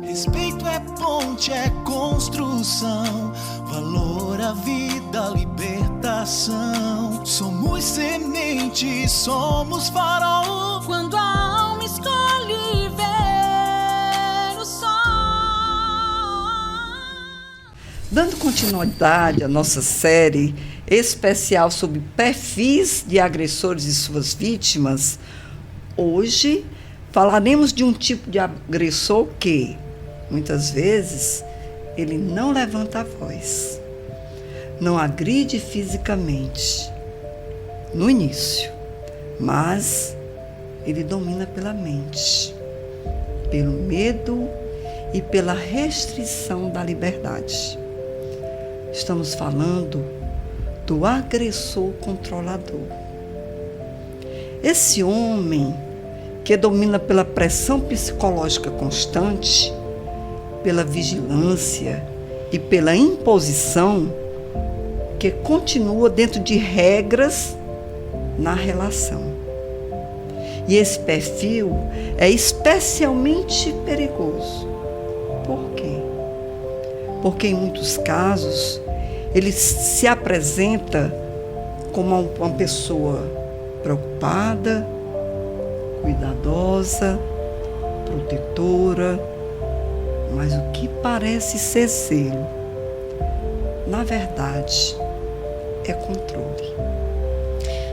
Respeito é ponte, é construção, valor à vida, libertação. Somos semente, somos farol. Quando a alma escolhe ver o sol. Dando continuidade à nossa série especial sobre perfis de agressores e suas vítimas, hoje falaremos de um tipo de agressor que, muitas vezes, ele não levanta a voz, não agride fisicamente no início, mas ele domina pela mente, pelo medo e pela restrição da liberdade. Estamos falando do agressor controlador. Esse homem que domina pela pressão psicológica constante, pela vigilância e pela imposição, que continua dentro de regras na relação. E esse perfil é especialmente perigoso. Por quê? Porque em muitos casos ele se apresenta como uma pessoa preocupada, cuidadosa, protetora, mas o que parece ser zelo, na verdade, é controle.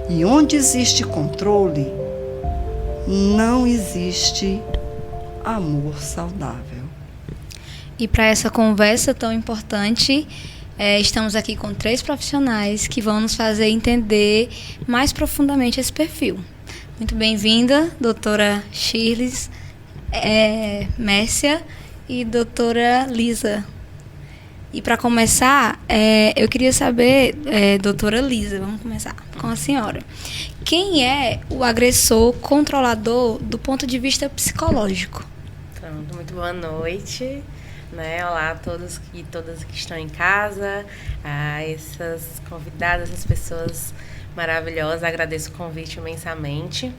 E onde existe controle, não existe amor saudável. E para essa conversa tão importante, estamos aqui com 3 profissionais que vão nos fazer entender mais profundamente esse perfil. Muito bem-vinda, doutora Shirley, Mércia e doutora Lisa. E para começar, eu queria saber, doutora Lisa, vamos começar com a senhora. Quem é o agressor controlador do ponto de vista psicológico? Pronto, muito boa noite. Olá a todos e todas que estão em casa, a essas convidadas, essas pessoas maravilhosas, agradeço o convite imensamente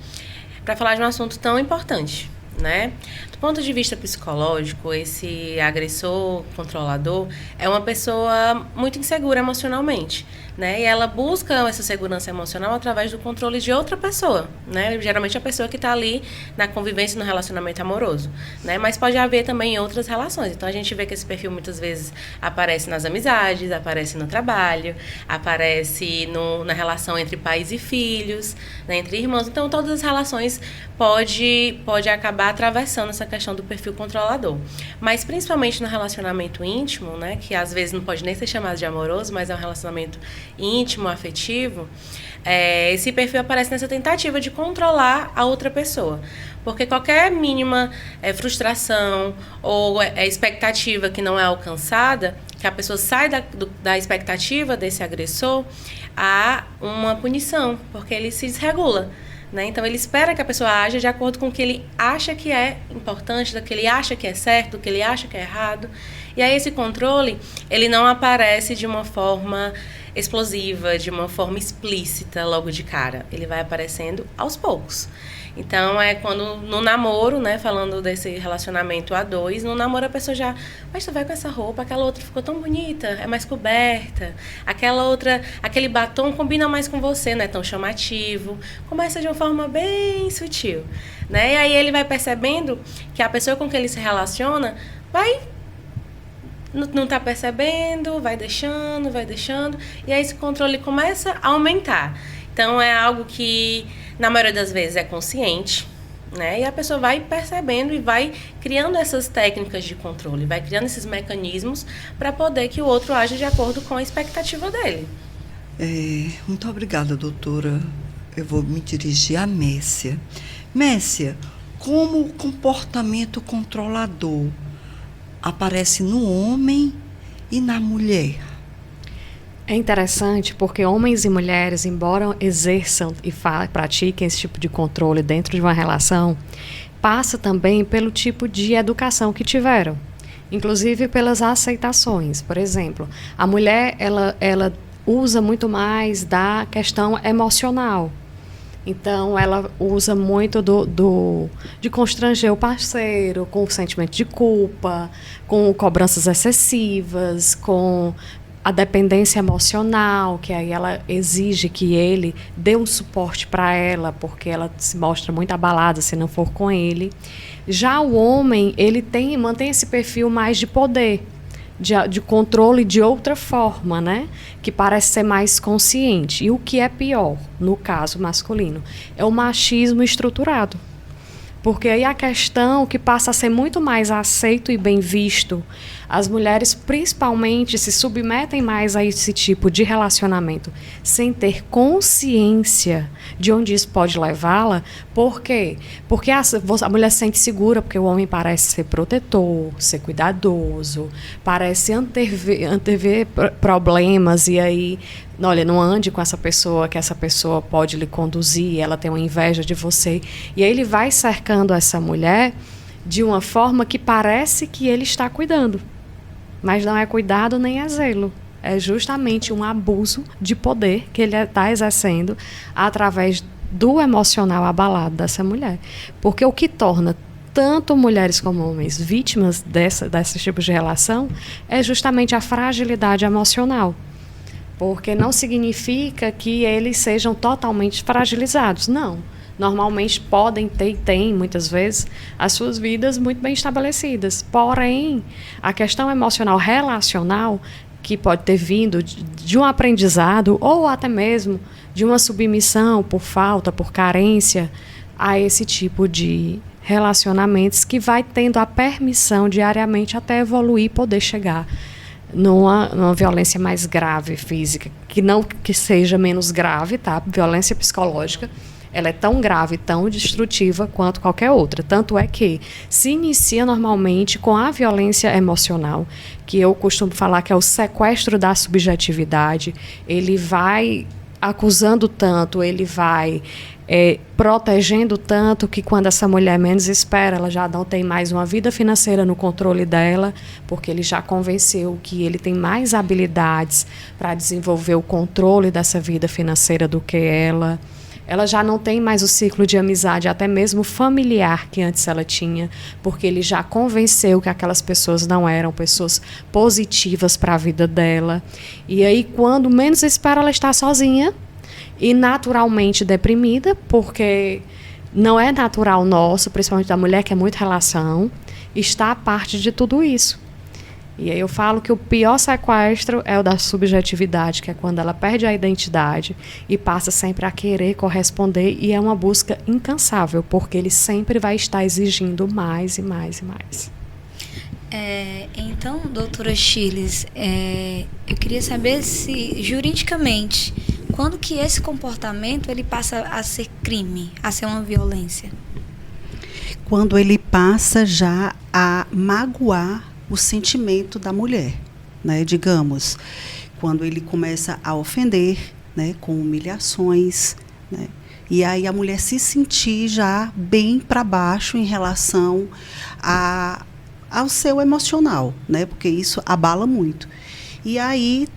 para falar de um assunto tão importante, Do ponto de vista psicológico, esse agressor controlador é uma pessoa muito insegura emocionalmente, E ela busca essa segurança emocional através do controle de outra pessoa, Geralmente a pessoa que está ali na convivência, no relacionamento amoroso, Mas pode haver também em outras relações. Então a gente vê que esse perfil muitas vezes aparece nas amizades, aparece no trabalho, aparece na relação entre pais e filhos, entre irmãos. Então todas as relações pode acabar atravessando essa questão do perfil controlador. Mas principalmente no relacionamento íntimo, que às vezes não pode nem ser chamado de amoroso, mas é um relacionamento íntimo, afetivo, esse perfil aparece nessa tentativa de controlar a outra pessoa. Porque qualquer mínima frustração ou expectativa que não é alcançada, que a pessoa sai da expectativa desse agressor, há uma punição, porque ele se desregula. Então, ele espera que a pessoa aja de acordo com o que ele acha que é importante, do que ele acha que é certo, do que ele acha que é errado. E aí, esse controle, ele não aparece de uma forma explosiva, de uma forma explícita logo de cara. Ele vai aparecendo aos poucos. Então, é quando no namoro, falando desse relacionamento a 2, no namoro a pessoa já, mas tu vai com essa roupa, aquela outra ficou tão bonita, é mais coberta, aquela outra, aquele batom combina mais com você, não é tão chamativo. Começa de uma forma bem sutil, E aí ele vai percebendo que a pessoa com quem ele se relaciona não está percebendo, vai deixando, e aí esse controle começa a aumentar. Então, é algo que, na maioria das vezes, é consciente, E a pessoa vai percebendo e vai criando essas técnicas de controle, vai criando esses mecanismos para poder que o outro aja de acordo com a expectativa dele. Muito obrigada, doutora. Eu vou me dirigir à Mércia. Mércia, como o comportamento controlador aparece no homem e na mulher? É interessante porque homens e mulheres, embora exerçam e pratiquem esse tipo de controle dentro de uma relação, passa também pelo tipo de educação que tiveram, inclusive pelas aceitações. Por exemplo, a mulher ela usa muito mais da questão emocional. Então, ela usa muito de constranger o parceiro, com o sentimento de culpa, com cobranças excessivas, com a dependência emocional, que aí ela exige que ele dê um suporte para ela, porque ela se mostra muito abalada se não for com ele. Já o homem, ele mantém esse perfil mais de poder, de controle de outra forma, né? Que parece ser mais consciente. E o que é pior, no caso masculino, é o machismo estruturado. Porque aí a questão que passa a ser muito mais aceito e bem visto, as mulheres principalmente se submetem mais a esse tipo de relacionamento sem ter consciência de onde isso pode levá-la. Por quê? Porque a mulher se sente segura, porque o homem parece ser protetor, ser cuidadoso, parece antever problemas, e aí, olha, não ande com essa pessoa, que essa pessoa pode lhe conduzir, ela tem uma inveja de você. E aí ele vai cercando essa mulher de uma forma que parece que ele está cuidando. Mas não é cuidado nem é zelo. É justamente um abuso de poder que ele está exercendo através do emocional abalado dessa mulher. Porque o que torna tanto mulheres como homens vítimas desses tipos de relação é justamente a fragilidade emocional. Porque não significa que eles sejam totalmente fragilizados. Não. Normalmente podem ter e têm, muitas vezes, as suas vidas muito bem estabelecidas. Porém, a questão emocional relacional, que pode ter vindo de um aprendizado ou até mesmo de uma submissão por falta, por carência, a esse tipo de relacionamentos que vai tendo a permissão diariamente até evoluir e poder chegar numa violência mais grave física, que não que seja menos grave, tá? Violência psicológica, ela é tão grave, tão destrutiva quanto qualquer outra. Tanto é que se inicia normalmente com a violência emocional, que eu costumo falar que é o sequestro da subjetividade. Ele vai acusando tanto, ele vai protegendo tanto, que quando essa mulher menos espera, ela já não tem mais uma vida financeira no controle dela, porque ele já convenceu que ele tem mais habilidades para desenvolver o controle dessa vida financeira do que ela. Ela já não tem mais o ciclo de amizade, até mesmo familiar, que antes ela tinha, porque ele já convenceu que aquelas pessoas não eram pessoas positivas para a vida dela. E aí, quando menos espera, ela está sozinha e naturalmente deprimida, porque não é natural nosso, principalmente da mulher, que é muito relação, está a parte de tudo isso. E aí eu falo que o pior sequestro é o da subjetividade, que é quando ela perde a identidade e passa sempre a querer corresponder, e é uma busca incansável, porque ele sempre vai estar exigindo mais e mais e mais. Então, doutora Chiles, eu queria saber se, juridicamente, quando que esse comportamento ele passa a ser crime, a ser uma violência? Quando ele passa já a magoar o sentimento da mulher, né? Digamos, quando ele começa a ofender, né? Com humilhações, né? E aí a mulher se sentir já bem para baixo em relação ao seu emocional, né? Porque isso abala muito. E aí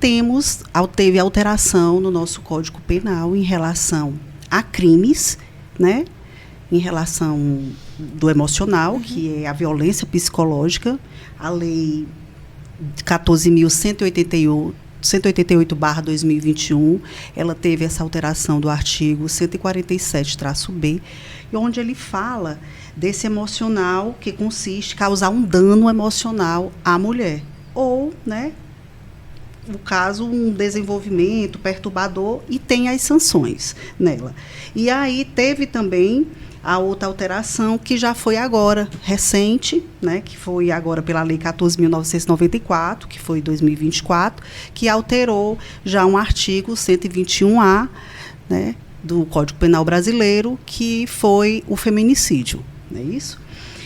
teve alteração no nosso Código Penal em relação a crimes, né? Em relação do emocional, que é a violência psicológica. A Lei 14.188/2021, ela teve essa alteração do artigo 147-B, onde ele fala desse emocional que consiste em causar um dano emocional à mulher. Ou, né, no caso, um desenvolvimento perturbador, e tem as sanções nela. E aí teve também a outra alteração, que já foi agora, recente, né, que foi agora pela Lei 14.994, que foi 2024, que alterou já um artigo 121A, né, do Código Penal Brasileiro, que foi o feminicídio, não é isso?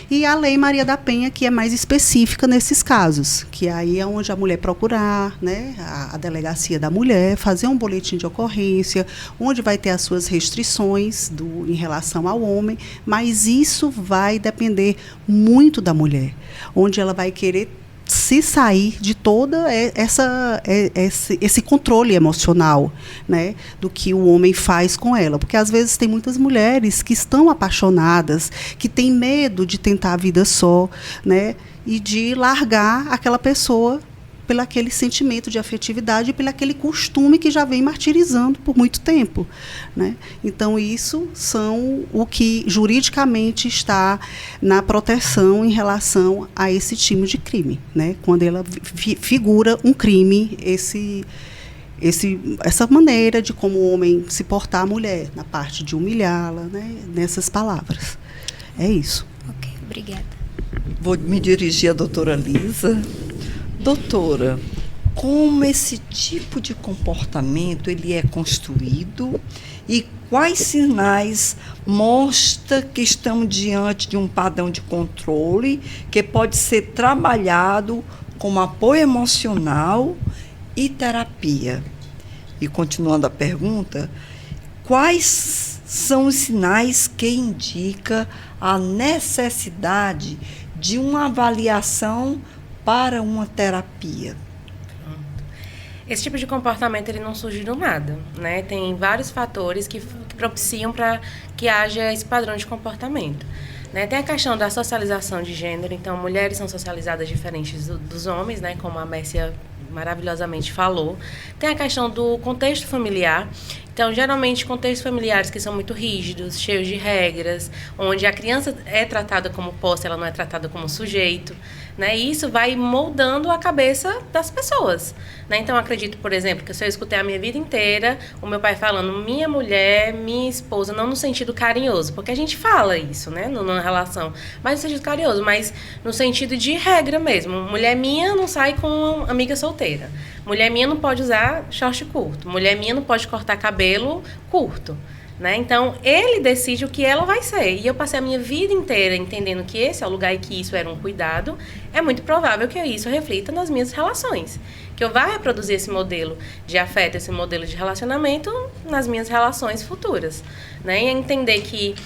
E a Lei Maria da Penha, que é mais específica nesses casos, que aí é onde a mulher procurar, né, a delegacia da mulher, fazer um boletim de ocorrência, onde vai ter as suas restrições em relação ao homem, mas isso vai depender muito da mulher, onde ela vai querer se sair de toda esse controle emocional, né, do que o homem faz com ela. Porque às vezes tem muitas mulheres que estão apaixonadas, que têm medo de tentar a vida só, né, e de largar aquela pessoa pelo aquele sentimento de afetividade e pelo aquele costume que já vem martirizando por muito tempo, né? Então, isso são o que juridicamente está na proteção em relação a esse tipo de crime, né? Quando ela figura um crime, essa maneira de como o homem se portar à mulher, na parte de humilhá-la, né? Nessas palavras. É isso. Ok, obrigada. Vou me dirigir à doutora Lisa. Doutora, como esse tipo de comportamento ele é construído e quais sinais mostra que estamos diante de um padrão de controle que pode ser trabalhado como apoio emocional e terapia? E continuando a pergunta, quais são os sinais que indicam a necessidade de uma avaliação para uma terapia? Esse tipo de comportamento ele não surge do nada, né? Tem vários fatores que propiciam para que haja esse padrão de comportamento, né? Tem a questão da socialização de gênero, então mulheres são socializadas diferentes dos homens, né? Como a Mércia maravilhosamente falou. Tem a questão do contexto familiar. Então, geralmente, contextos familiares que são muito rígidos, cheios de regras, onde a criança é tratada como posse, ela não é tratada como sujeito, né? E isso vai moldando a cabeça das pessoas, né? Então, eu acredito, por exemplo, que se eu escutei a minha vida inteira o meu pai falando minha mulher, minha esposa, não no sentido carinhoso, porque a gente fala isso, né? Numa relação, mas no sentido carinhoso, mas no sentido de regra mesmo. Mulher minha não sai com amiga solteira. Mulher minha não pode usar short curto. Mulher minha não pode cortar cabelo curto, né? Então, ele decide o que ela vai ser. E eu passei a minha vida inteira entendendo que esse é o lugar e que isso era um cuidado. É muito provável que isso reflita nas minhas relações. Que eu vá reproduzir esse modelo de afeto, esse modelo de relacionamento nas minhas relações futuras, né? E entender que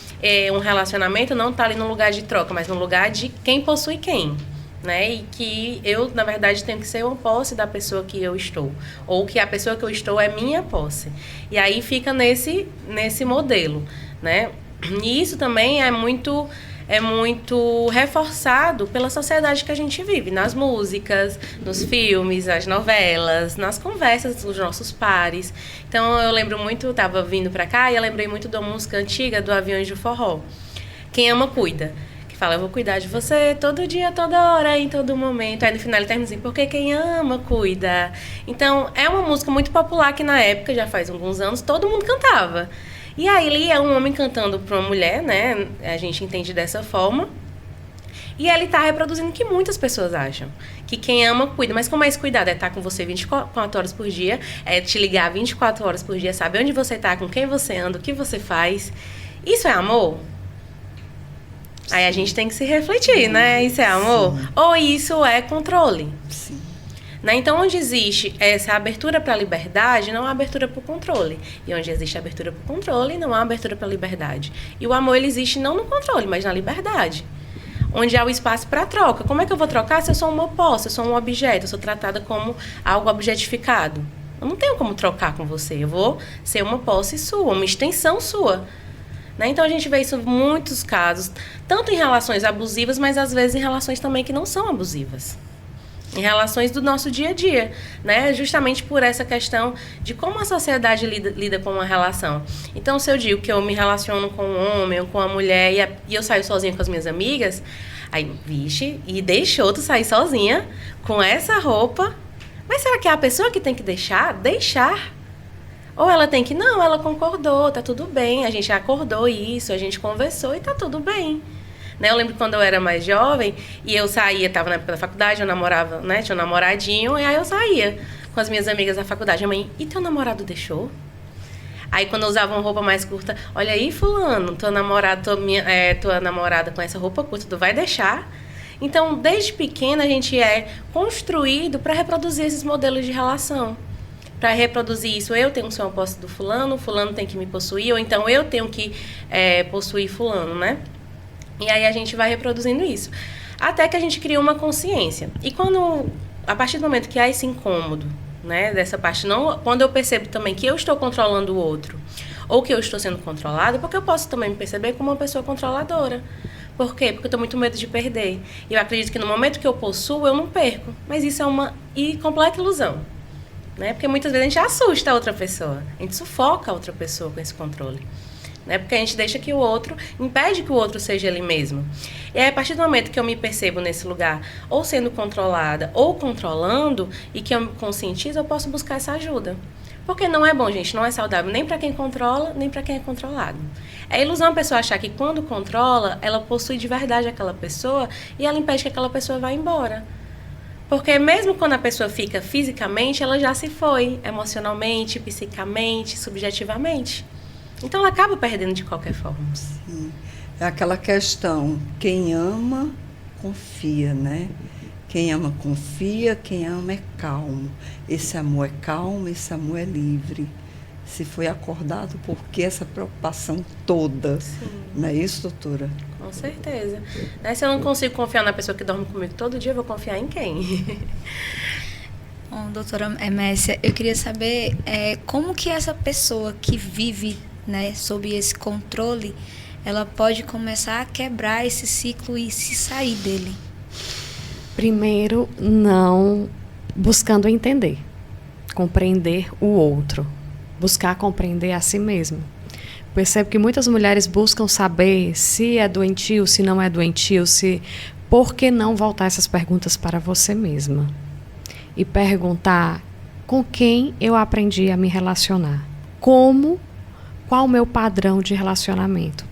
um relacionamento não está ali no lugar de troca, mas no lugar de quem possui quem. Né? E que eu, na verdade, tenho que ser uma posse da pessoa que eu estou. Ou que a pessoa que eu estou é minha posse. E aí fica nesse modelo, né? E isso também é muito reforçado pela sociedade que a gente vive. Nas músicas, nos filmes, nas novelas, nas conversas dos nossos pares. Então, eu lembro muito, eu estava vindo para cá e eu lembrei muito da música antiga do Aviões do Forró. Quem ama, cuida. Fala, eu vou cuidar de você todo dia, toda hora, em todo momento. Aí no final ele termina assim, porque quem ama, cuida. Então, é uma música muito popular que na época, já faz alguns anos, todo mundo cantava. E aí ele é um homem cantando para uma mulher, né? A gente entende dessa forma. E ele está reproduzindo o que muitas pessoas acham. Que quem ama, cuida. Mas como é esse cuidado? É estar com você 24 horas por dia, é te ligar 24 horas por dia, saber onde você está, com quem você anda, o que você faz. Isso é amor? Aí a gente tem que se refletir, né? Isso é amor? Sim. Ou isso é controle? Sim. Né? Então, onde existe essa abertura para a liberdade, não há abertura para o controle. E onde existe abertura para o controle, não há abertura para a liberdade. E o amor, ele existe não no controle, mas na liberdade. Onde há o espaço para troca. Como é que eu vou trocar se eu sou uma posse, eu sou um objeto, eu sou tratada como algo objetificado? Eu não tenho como trocar com você. Eu vou ser uma posse sua, uma extensão sua. Então, a gente vê isso em muitos casos, tanto em relações abusivas, mas às vezes em relações também que não são abusivas. Em relações do nosso dia a dia, né? Justamente por essa questão de como a sociedade lida com uma relação. Então, se eu digo que eu me relaciono com um homem ou com uma mulher e eu saio sozinha com as minhas amigas, aí, vixe, e deixou tu sair sozinha com essa roupa, mas será que é a pessoa que tem que deixar? Deixar. Ou ela tem que, não, ela concordou, tá tudo bem, a gente acordou isso, a gente conversou e tá tudo bem. Né? Eu lembro quando eu era mais jovem e eu saía, estava na época da faculdade, eu namorava, né? Tinha um namoradinho, e aí eu saía com as minhas amigas da faculdade. A mãe, e teu namorado deixou? Aí quando eu usava uma roupa mais curta, olha aí, fulano, tua namorada com essa roupa curta, tu vai deixar? Então, desde pequena, a gente é construído para reproduzir esses modelos de relação. Para reproduzir isso, eu tenho que ser uma posse do fulano, o fulano tem que me possuir, ou então eu tenho que possuir fulano, né? E aí a gente vai reproduzindo isso. Até que a gente cria uma consciência. E a partir do momento que há esse incômodo, né, dessa parte, quando eu percebo também que eu estou controlando o outro, ou que eu estou sendo controlada, porque eu posso também me perceber como uma pessoa controladora. Por quê? Porque eu tenho muito medo de perder. E eu acredito que no momento que eu possuo, eu não perco. Mas isso é uma completa ilusão. Né? Porque muitas vezes a gente assusta a outra pessoa. A gente sufoca a outra pessoa com esse controle. Né? Porque a gente deixa que o outro, impede que o outro seja ele mesmo. E aí, a partir do momento que eu me percebo nesse lugar, ou sendo controlada, ou controlando, e que eu me conscientizo, eu posso buscar essa ajuda. Porque não é bom, gente, não é saudável nem para quem controla, nem para quem é controlado. É ilusão a pessoa achar que quando controla, ela possui de verdade aquela pessoa e ela impede que aquela pessoa vá embora. Porque mesmo quando a pessoa fica fisicamente, ela já se foi, emocionalmente, psicamente, subjetivamente. Então ela acaba perdendo de qualquer forma. Sim. É aquela questão, quem ama, confia, né? Quem ama, confia, quem ama é calmo. Esse amor é calmo, esse amor é livre. Se foi acordado, por que essa preocupação toda? Sim. Não é isso, doutora? Com certeza. Né? Se eu não consigo confiar na pessoa que dorme comigo todo dia, eu vou confiar em quem? Bom, doutora Messia, eu queria saber como que essa pessoa que vive, né, sob esse controle, ela pode começar a quebrar esse ciclo e se sair dele. Primeiro, não buscando entender, compreender o outro, buscar compreender a si mesmo. Percebo que muitas mulheres buscam saber se é doentio, se não é doentio, por que não voltar essas perguntas para você mesma? E perguntar com quem eu aprendi a me relacionar, qual o meu padrão de relacionamento.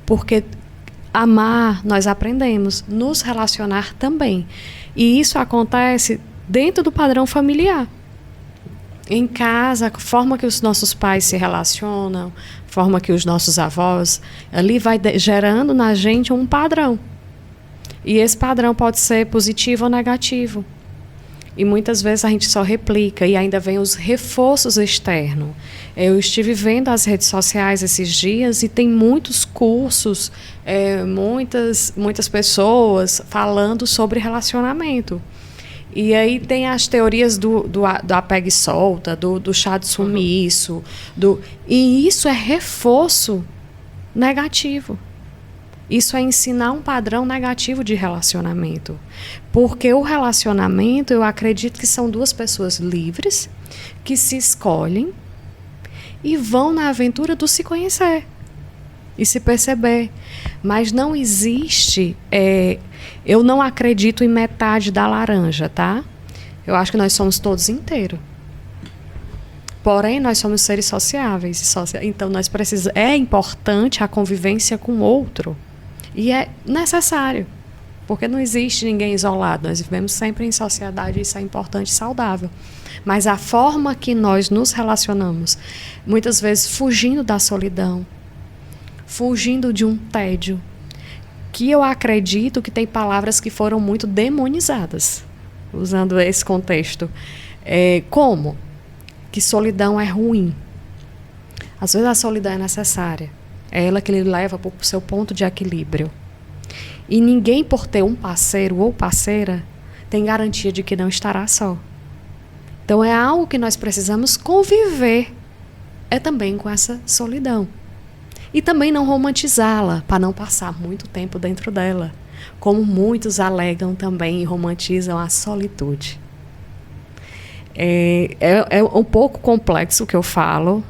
Porque amar, nós aprendemos, nos relacionar também. E isso acontece dentro do padrão familiar. Em casa, a forma que os nossos pais se relacionam, a forma que os nossos avós, ali vai gerando na gente um padrão. E esse padrão pode ser positivo ou negativo. E muitas vezes a gente só replica e ainda vem os reforços externos. Eu estive vendo as redes sociais esses dias e tem muitos cursos, muitas pessoas falando sobre relacionamento. E aí tem as teorias do apego e solta, do chá de sumiço. E isso é reforço negativo. Isso é ensinar um padrão negativo de relacionamento. Porque o relacionamento, eu acredito que são duas pessoas livres, que se escolhem e vão na aventura do se conhecer e se perceber. Mas não existe... eu não acredito em metade da laranja, tá? Eu acho que nós somos todos inteiros. Porém, nós somos seres sociáveis. Então, é importante a convivência com o outro. E é necessário, porque não existe ninguém isolado. Nós vivemos sempre em sociedade e isso é importante e saudável. Mas a forma que nós nos relacionamos, muitas vezes fugindo da solidão, fugindo de um tédio, que eu acredito que tem palavras que foram muito demonizadas, usando esse contexto. Como? Que solidão é ruim. Às vezes a solidão é necessária. É ela que lhe leva para o seu ponto de equilíbrio. E ninguém, por ter um parceiro ou parceira, tem garantia de que não estará só. Então é algo que nós precisamos conviver. É também com essa solidão. E também não romantizá-la, para não passar muito tempo dentro dela. Como muitos alegam também e romantizam a solitude. É um pouco complexo o que eu falo,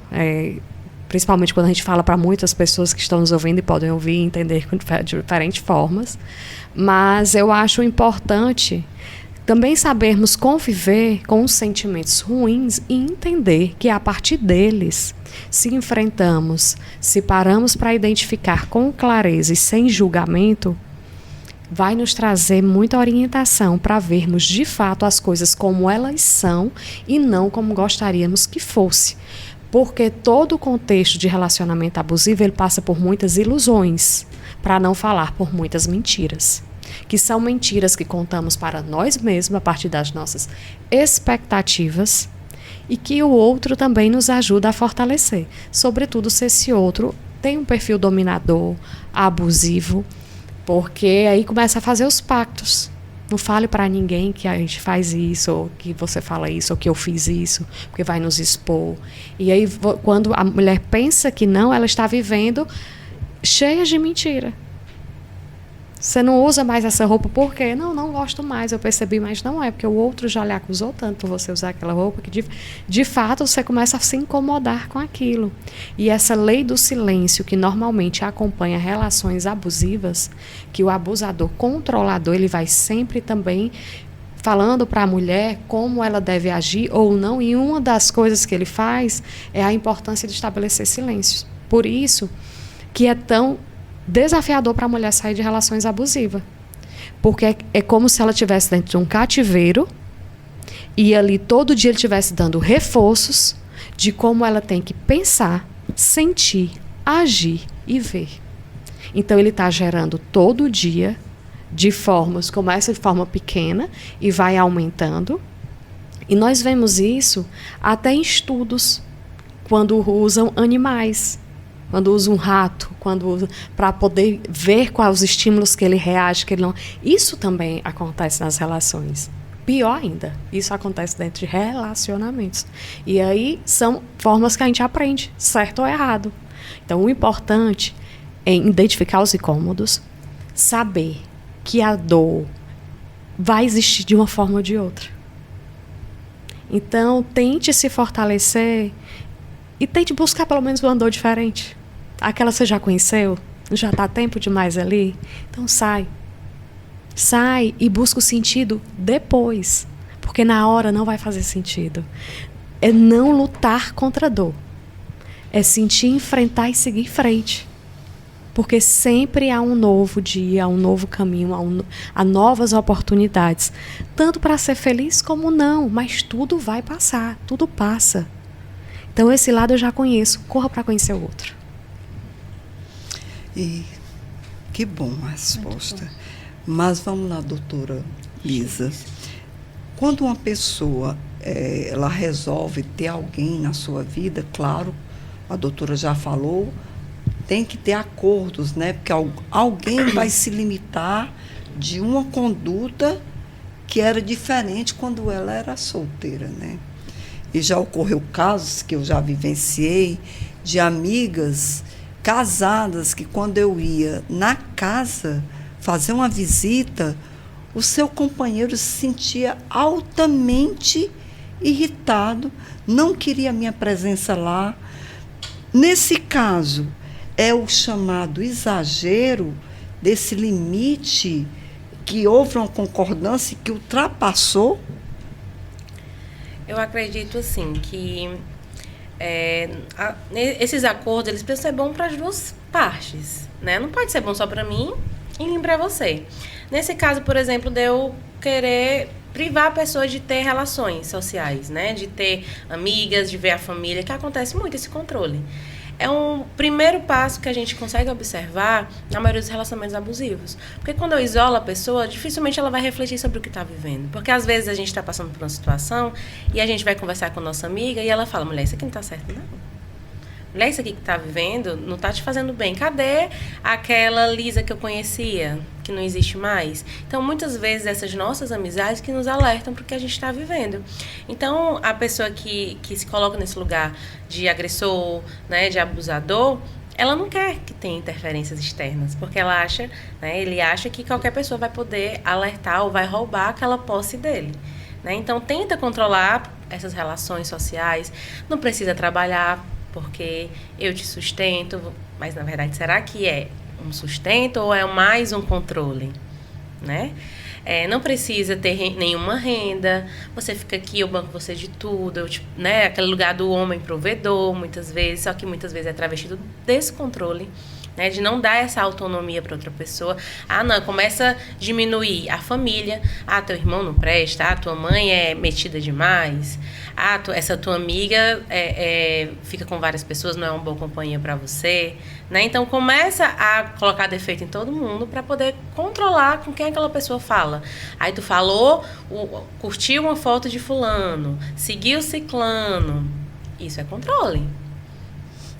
principalmente quando a gente fala para muitas pessoas que estão nos ouvindo e podem ouvir e entender de diferentes formas. Mas eu acho importante também sabermos conviver com os sentimentos ruins e entender que a partir deles, se enfrentamos, se paramos para identificar com clareza e sem julgamento, vai nos trazer muita orientação para vermos de fato as coisas como elas são e não como gostaríamos que fosse. Porque todo o contexto de relacionamento abusivo ele passa por muitas ilusões, para não falar por muitas mentiras. Que são mentiras que contamos para nós mesmos a partir das nossas expectativas e que o outro também nos ajuda a fortalecer. Sobretudo se esse outro tem um perfil dominador, abusivo, Porque aí começa a fazer os pactos. Não fale para ninguém que a gente faz isso, ou que você fala isso, ou que eu fiz isso, porque vai nos expor. E aí, quando a mulher pensa que não, ela está vivendo cheia de mentira. Você não usa mais essa roupa por quê? Não gosto mais, eu percebi, mas não é, porque o outro já lhe acusou tanto por você usar aquela roupa que de fato você começa a se incomodar com aquilo. E essa lei do silêncio que normalmente acompanha relações abusivas, que o abusador controlador, ele vai sempre também falando para a mulher como ela deve agir ou não, e uma das coisas que ele faz é a importância de estabelecer silêncios. Por isso que é tão desafiador para a mulher sair de relações abusivas. Porque é como se ela estivesse dentro de um cativeiro e ali todo dia ele estivesse dando reforços de como ela tem que pensar, sentir, agir e ver. Então ele está gerando todo dia de formas, começa de forma pequena e vai aumentando. E nós vemos isso até em estudos, quando usam animais. Quando usa um rato, quando usa para poder ver quais os estímulos que ele reage, que ele não. Isso também acontece nas relações. Pior ainda, isso acontece dentro de relacionamentos. E aí são formas que a gente aprende, certo ou errado. Então, o importante é identificar os incômodos, saber que a dor vai existir de uma forma ou de outra. Então, tente se fortalecer e tente buscar pelo menos uma dor diferente. Aquela você já conheceu? Já está tempo demais ali? Então sai. Sai e busca o sentido depois. Porque na hora não vai fazer sentido. É não lutar contra a dor. É sentir, enfrentar e seguir em frente. Porque sempre há um novo dia, há um novo caminho, há novas oportunidades. Tanto para ser feliz como não. Mas tudo vai passar, tudo passa. Então, esse lado eu já conheço. Corra para conhecer o outro. E que bom a resposta. Mas vamos lá, doutora Lisa. Quando uma pessoa ela resolve ter alguém na sua vida, claro, a doutora já falou, tem que ter acordos, né? Porque alguém vai se limitar de uma conduta que era diferente quando ela era solteira, né? E já ocorreu casos que eu já vivenciei de amigas casadas que quando eu ia na casa fazer uma visita, o seu companheiro se sentia altamente irritado, não queria a minha presença lá. Nesse caso, é o chamado exagero desse limite que houve uma concordância que ultrapassou? Eu acredito, assim, que esses acordos, eles precisam ser bons para as duas partes, né? Não pode ser bom só para mim e nem para você. Nesse caso, por exemplo, de eu querer privar a pessoa de ter relações sociais, né? De ter amigas, de ver a família, que acontece muito esse controle. É um primeiro passo que a gente consegue observar na maioria dos relacionamentos abusivos. Porque quando eu isolo a pessoa, dificilmente ela vai refletir sobre o que está vivendo. Porque às vezes a gente está passando por uma situação e a gente vai conversar com a nossa amiga e ela fala, mulher, isso aqui não está certo, não. Mulher, isso aqui que está vivendo não está te fazendo bem. Cadê aquela Lisa que eu conhecia, que não existe mais? Então, muitas vezes, essas nossas amizades que nos alertam para o que a gente está vivendo. Então, a pessoa que se coloca nesse lugar de agressor, né, de abusador, ela não quer que tenha interferências externas, porque ela acha, né, ele acha que qualquer pessoa vai poder alertar ou vai roubar aquela posse dele. Né? Então, tenta controlar essas relações sociais, não precisa trabalhar, porque eu te sustento, mas na verdade será que é um sustento ou é mais um controle, né? Não precisa ter nenhuma renda, você fica aqui, eu banco você de tudo, né? Aquele lugar do homem provedor, muitas vezes, só que muitas vezes é travestido desse controle, né? De não dar essa autonomia para outra pessoa. Ah, não, começa a diminuir a família. Ah, teu irmão não presta, ah, tua mãe é metida demais. Ah, essa tua amiga fica com várias pessoas, não é uma boa companhia para você, né? Então, começa a colocar defeito em todo mundo para poder controlar com quem aquela pessoa fala. Aí tu falou, curtiu uma foto de fulano, seguiu ciclano. Isso é controle.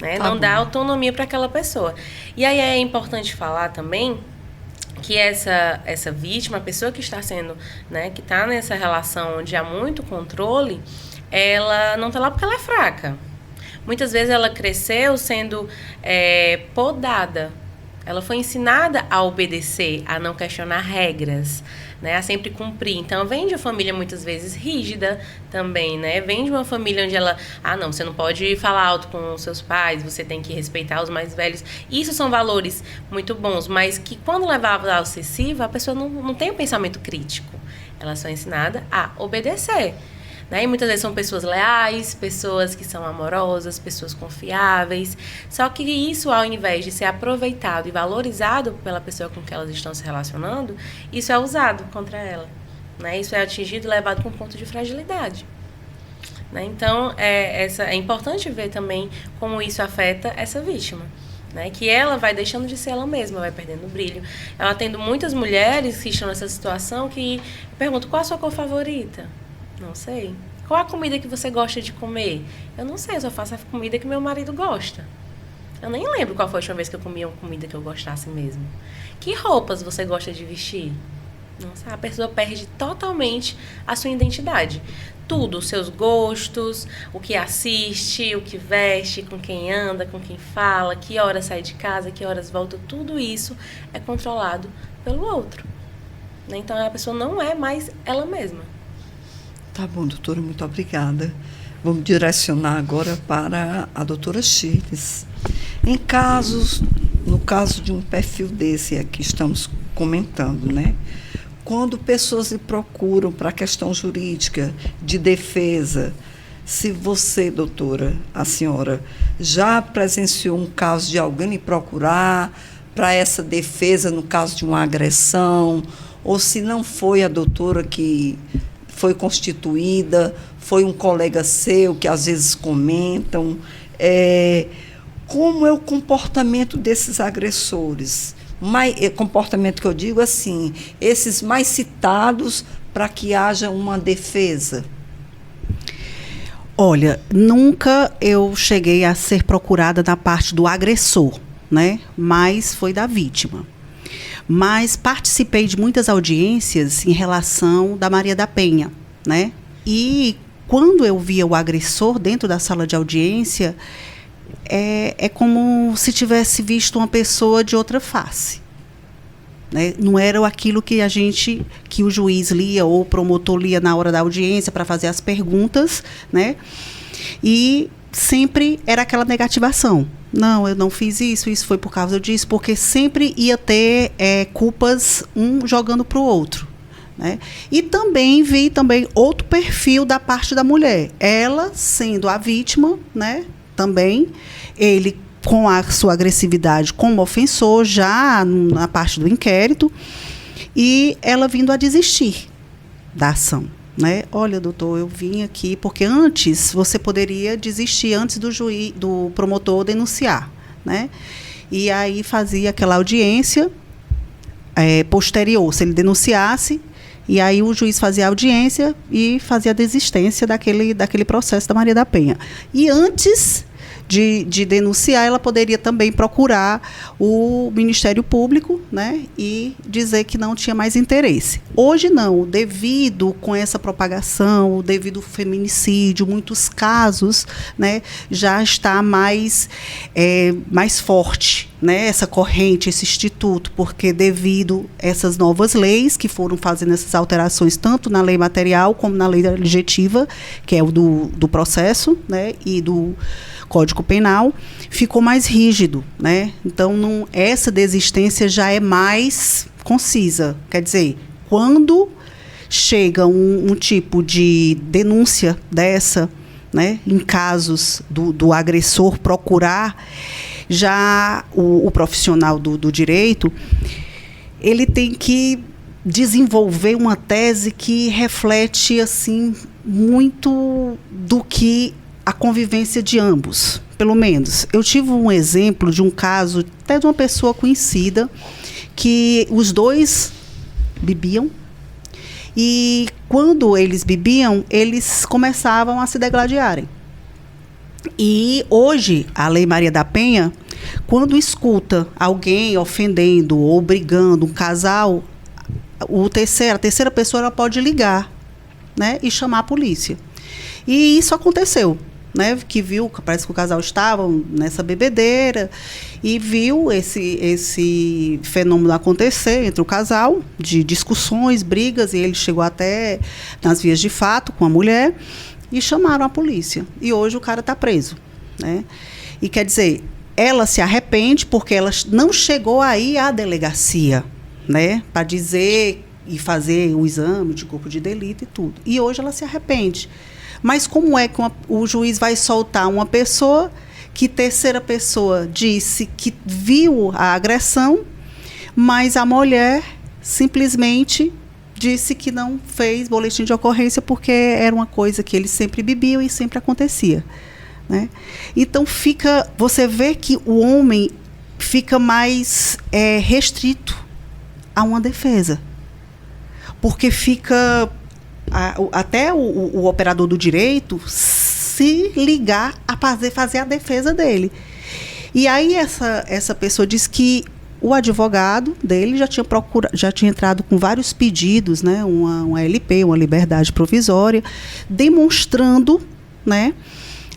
Né? Não dá autonomia para aquela pessoa. E aí é importante falar também que essa vítima, a pessoa que está sendo, né, que está nessa relação onde há muito controle, ela não está lá porque ela é fraca. Muitas vezes ela cresceu sendo podada. Ela foi ensinada a obedecer, a não questionar regras, né, a sempre cumprir. Então, vem de uma família muitas vezes rígida também, né? Vem de uma família onde ela, não, você não pode falar alto com os seus pais, você tem que respeitar os mais velhos. Isso são valores muito bons, mas que quando levava ao excessivo, a pessoa não tem um pensamento crítico. Ela só é ensinada a obedecer. Né? E muitas vezes são pessoas leais, pessoas que são amorosas, pessoas confiáveis. Só que isso, ao invés de ser aproveitado e valorizado pela pessoa com que elas estão se relacionando, isso é usado contra ela. Né? Isso é atingido e levado para um ponto de fragilidade. Né? Então, é importante ver também como isso afeta essa vítima. Né? Que ela vai deixando de ser ela mesma, vai perdendo o brilho. Eu atendo muitas mulheres que estão nessa situação que perguntam: qual a sua cor favorita? Não sei. Qual a comida que você gosta de comer? Eu não sei, eu só faço a comida que meu marido gosta. Eu nem lembro qual foi a última vez que eu comi uma comida que eu gostasse mesmo. Que roupas você gosta de vestir? Não sei, a pessoa perde totalmente a sua identidade. Tudo, os seus gostos, o que assiste, o que veste, com quem anda, com quem fala, que horas sai de casa, que horas volta, tudo isso é controlado pelo outro. Então a pessoa não é mais ela mesma. Tá bom, doutora, muito obrigada. Vamos direcionar agora para a doutora Chiles. No caso de um perfil desse aqui estamos comentando, né? Quando pessoas lhe procuram para a questão jurídica, de defesa, se você, doutora, a senhora, já presenciou um caso de alguém lhe procurar para essa defesa no caso de uma agressão, ou se não foi a doutora que foi constituída, foi um colega seu que às vezes comentam, como é o comportamento desses agressores? Comportamento que eu digo assim, esses mais citados para que haja uma defesa. Olha, nunca eu cheguei a ser procurada na parte do agressor, né? Mas foi da vítima. Mas participei de muitas audiências em relação da Maria da Penha, né? E quando eu via o agressor dentro da sala de audiência, é como se tivesse visto uma pessoa de outra face, né? Não era aquilo que o juiz lia ou o promotor lia na hora da audiência para fazer as perguntas, né? E sempre era aquela negativação. Não, eu não fiz isso foi por causa disso, porque sempre ia ter culpas um jogando para o outro. Né? E também vi outro perfil da parte da mulher. Ela sendo a vítima, né? Também, ele com a sua agressividade como ofensor, já na parte do inquérito, e ela vindo a desistir da ação. Né? Olha, doutor, eu vim aqui porque antes você poderia desistir antes do promotor denunciar, né? E aí fazia aquela audiência posterior, se ele denunciasse, e aí o juiz fazia a audiência e fazia a desistência daquele processo da Maria da Penha. E antes de denunciar, ela poderia também procurar o Ministério Público, né, e dizer que não tinha mais interesse. Hoje não, devido com essa propagação, devido ao feminicídio, muitos casos, né, já está mais forte, né, essa corrente, esse instituto, porque devido a essas novas leis que foram fazendo essas alterações, tanto na lei material como na lei legislativa, que é o do processo, né, e do Código Penal, ficou mais rígido, né? Então, essa desistência já é mais concisa. Quer dizer, quando chega um tipo de denúncia dessa, né, em casos do agressor procurar, já o profissional do direito, ele tem que desenvolver uma tese que reflete assim, muito do que a convivência de ambos, pelo menos. Eu tive um exemplo de um caso, até de uma pessoa conhecida, que os dois bebiam, e quando eles bebiam, eles começavam a se degladiarem. E hoje, a Lei Maria da Penha quando escuta alguém ofendendo ou brigando um casal, a terceira pessoa ela pode ligar, né, e chamar a polícia. E isso aconteceu, né, que viu, parece que o casal estava nessa bebedeira e viu esse fenômeno acontecer entre o casal, de discussões, brigas, e ele chegou até nas vias de fato com a mulher e chamaram a polícia. E hoje o cara está preso, né? E quer dizer, ela se arrepende porque ela não chegou aí à delegacia, né, para dizer e fazer o exame de corpo de delito e tudo. E hoje ela se arrepende. Mas como é que o juiz vai soltar uma pessoa que terceira pessoa disse que viu a agressão, mas a mulher simplesmente disse que não fez boletim de ocorrência porque era uma coisa que eles sempre bebiam e sempre acontecia, né? Então você vê que o homem fica mais restrito a uma defesa, porque fica até o operador do direito se ligar a fazer a defesa dele. E aí essa pessoa diz que o advogado dele já tinha entrado com vários pedidos, né, uma LP, uma liberdade provisória, demonstrando, né,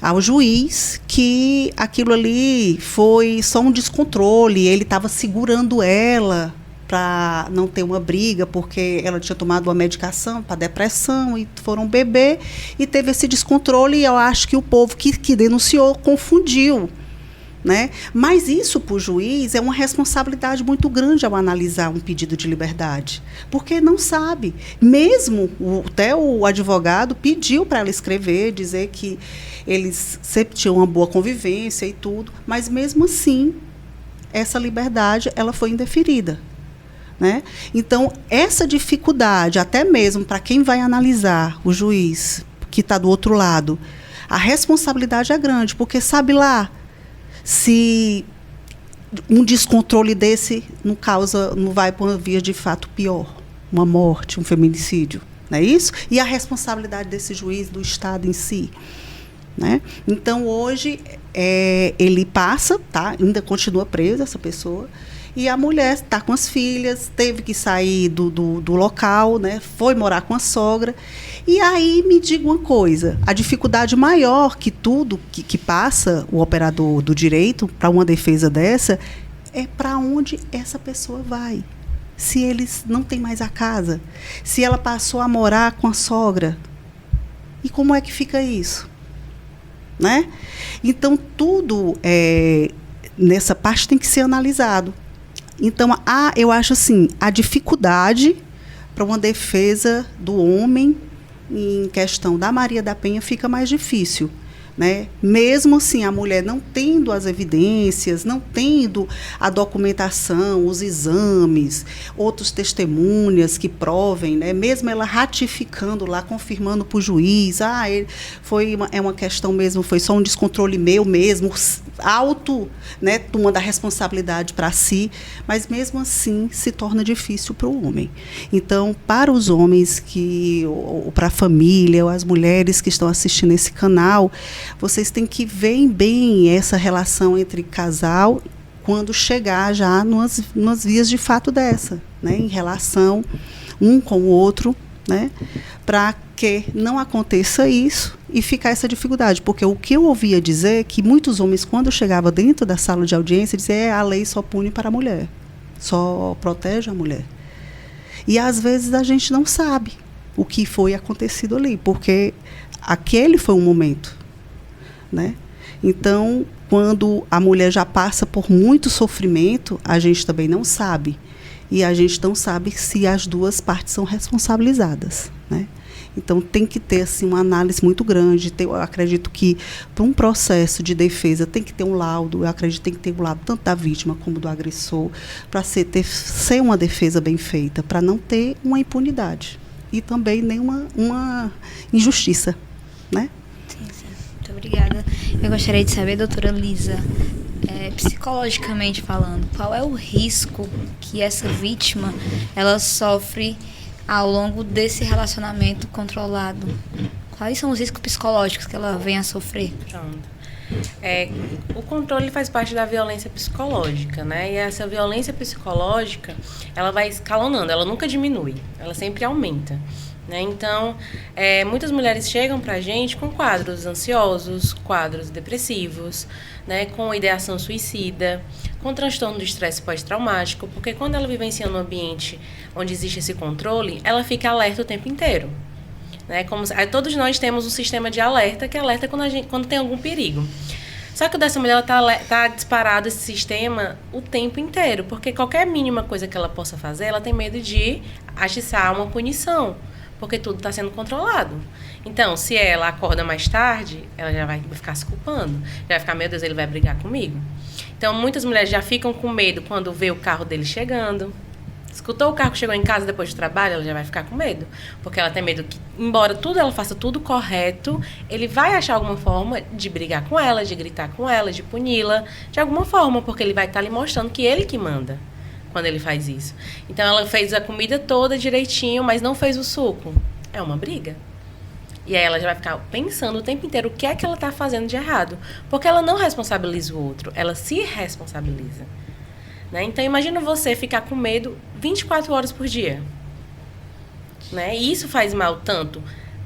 ao juiz que aquilo ali foi só um descontrole, ele estava segurando ela para não ter uma briga, porque ela tinha tomado uma medicação para depressão e foram beber e teve esse descontrole, e eu acho que o povo que denunciou confundiu, né? Mas isso para o juiz é uma responsabilidade muito grande ao analisar um pedido de liberdade, porque não sabe. Mesmo até o advogado pediu para ela escrever, dizer que eles sempre tinham uma boa convivência e tudo, mas mesmo assim essa liberdade ela foi indeferida, né? Então, essa dificuldade, até mesmo para quem vai analisar, o juiz que está do outro lado, a responsabilidade é grande, porque sabe lá se um descontrole desse não vai para uma via de fato pior, uma morte, um feminicídio, não é isso? E a responsabilidade desse juiz, do Estado em si, né? Então, hoje, ele passa, tá? Ainda continua presa essa pessoa, e a mulher está com as filhas, teve que sair do local, né? Foi morar com a sogra. E aí, me diga uma coisa, a dificuldade maior que tudo que passa o operador do direito para uma defesa dessa é para onde essa pessoa vai. Se eles não têm mais a casa, se ela passou a morar com a sogra, e como é que fica isso? Né? Então, tudo nessa parte tem que ser analisado. Então, eu acho assim, a dificuldade para uma defesa do homem em questão da Maria da Penha fica mais difícil, né? Mesmo assim, a mulher não tendo as evidências, não tendo a documentação, os exames, outros testemunhas que provem, né? Mesmo ela ratificando lá, confirmando para o juiz, é uma questão mesmo, foi só um descontrole meu mesmo, né, tomando a responsabilidade para si, mas mesmo assim se torna difícil para o homem. Então, para os homens ou para a família, ou as mulheres que estão assistindo esse canal, vocês têm que ver bem essa relação entre casal quando chegar já nas vias de fato dessa, né, em relação um com o outro, né, para que não aconteça isso e ficar essa dificuldade. Porque o que eu ouvia dizer é que muitos homens, quando chegavam dentro da sala de audiência, diziam a lei só pune para a mulher, só protege a mulher. E às vezes a gente não sabe o que foi acontecido ali, porque aquele foi um momento, né? Então, quando a mulher já passa por muito sofrimento, a gente também não sabe. E a gente não sabe se as duas partes são responsabilizadas, né? Então, tem que ter assim, uma análise muito grande. Eu acredito que, para um processo de defesa, tem que ter um laudo. Eu acredito que tem que ter um laudo tanto da vítima como do agressor, para ser uma defesa bem feita, para não ter uma impunidade. E também nenhuma uma injustiça, né? Sim. Muito obrigada. Eu gostaria de saber, doutora Lisa, psicologicamente falando, qual é o risco que essa vítima ela sofre ao longo desse relacionamento controlado? Quais são os riscos psicológicos que ela vem a sofrer? Pronto. O controle faz parte da violência psicológica, né? E essa violência psicológica, ela vai escalonando, ela nunca diminui, ela sempre aumenta. Né? Então, muitas mulheres chegam pra gente com quadros ansiosos, quadros depressivos, né? Com ideação suicida, com transtorno do estresse pós-traumático, porque quando ela vivencia num ambiente onde existe esse controle, ela fica alerta o tempo inteiro. Né? Todos nós temos um sistema de alerta, que alerta quando tem algum perigo. Só que o dessa mulher tá disparado esse sistema o tempo inteiro, porque qualquer mínima coisa que ela possa fazer, ela tem medo de atiçar uma punição, porque tudo está sendo controlado. Então, se ela acorda mais tarde, ela já vai ficar se culpando. Já vai ficar, meu Deus, ele vai brigar comigo. Então, muitas mulheres já ficam com medo quando vê o carro dele chegando. Escutou o carro que chegou em casa depois do trabalho, ela já vai ficar com medo. Porque ela tem medo que, embora ela faça tudo correto, ele vai achar alguma forma de brigar com ela, de gritar com ela, de puni-la, de alguma forma, porque ele vai estar lhe mostrando que ele que manda quando ele faz isso. Então, ela fez a comida toda direitinho, mas não fez o suco. É uma briga. E aí ela já vai ficar pensando o tempo inteiro o que é que ela está fazendo de errado. Porque ela não responsabiliza o outro, ela se responsabiliza. Né? Então, imagina você ficar com medo 24 horas por dia. Né? E isso faz mal tanto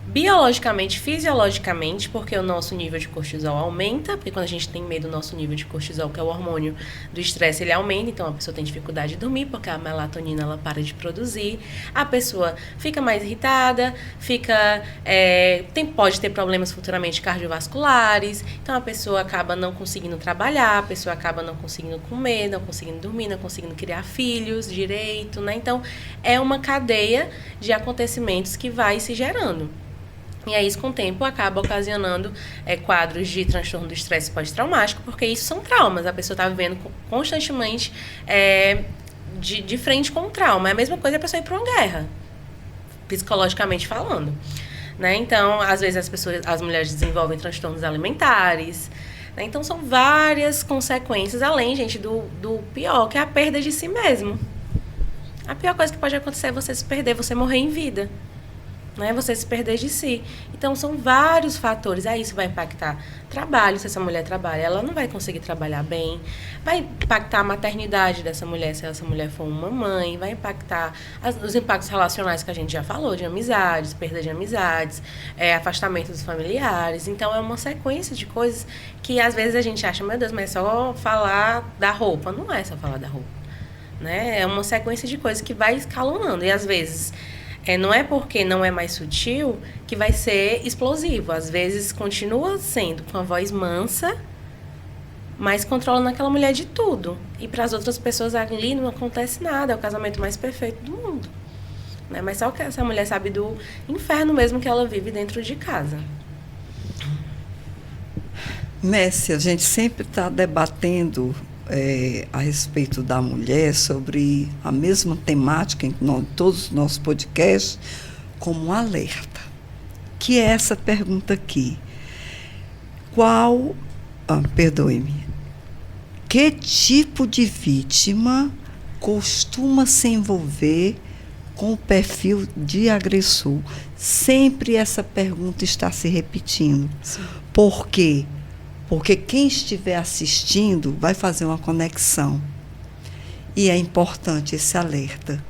biologicamente, fisiologicamente, porque o nosso nível de cortisol aumenta, porque quando a gente tem medo, o nosso nível de cortisol, que é o hormônio do estresse, ele aumenta, então a pessoa tem dificuldade de dormir, porque a melatonina ela para de produzir, a pessoa fica mais irritada, pode ter problemas futuramente cardiovasculares, então a pessoa acaba não conseguindo trabalhar, a pessoa acaba não conseguindo comer, não conseguindo dormir, não conseguindo criar filhos direito, né? Então, é uma cadeia de acontecimentos que vai se gerando. E aí, isso, com o tempo, acaba ocasionando quadros de transtorno do estresse pós-traumático, porque isso são traumas. A pessoa está vivendo constantemente de frente com o trauma. É a mesma coisa a pessoa ir para uma guerra, psicologicamente falando. Né? Então, às vezes, as mulheres desenvolvem transtornos alimentares. Né? Então, são várias consequências, além, gente, do pior, que é a perda de si mesmo. A pior coisa que pode acontecer é você se perder, você morrer em vida. Né, você se perder de si. Então, são vários fatores. Aí isso vai impactar trabalho, se essa mulher trabalha, ela não vai conseguir trabalhar bem. Vai impactar a maternidade dessa mulher, se essa mulher for uma mãe. Vai impactar os impactos relacionais que a gente já falou, de amizades, perda de amizades, afastamento dos familiares. Então, é uma sequência de coisas que, às vezes, a gente acha, meu Deus, mas é só falar da roupa. Não é só falar da roupa. Né? É uma sequência de coisas que vai escalonando. E, às vezes, não é porque não é mais sutil que vai ser explosivo. Às vezes continua sendo com a voz mansa, mas controlando aquela mulher de tudo. E para as outras pessoas ali não acontece nada, é o casamento mais perfeito do mundo. Né? Mas só que essa mulher sabe do inferno mesmo que ela vive dentro de casa. Messi, a gente sempre está debatendo a respeito da mulher, sobre a mesma temática em todos os nossos podcasts, como um alerta, que é essa pergunta aqui. Perdoe-me. Que tipo de vítima costuma se envolver com o perfil de agressor? Sempre essa pergunta está se repetindo. Sim. Por quê? Porque quem estiver assistindo vai fazer uma conexão. E é importante esse alerta.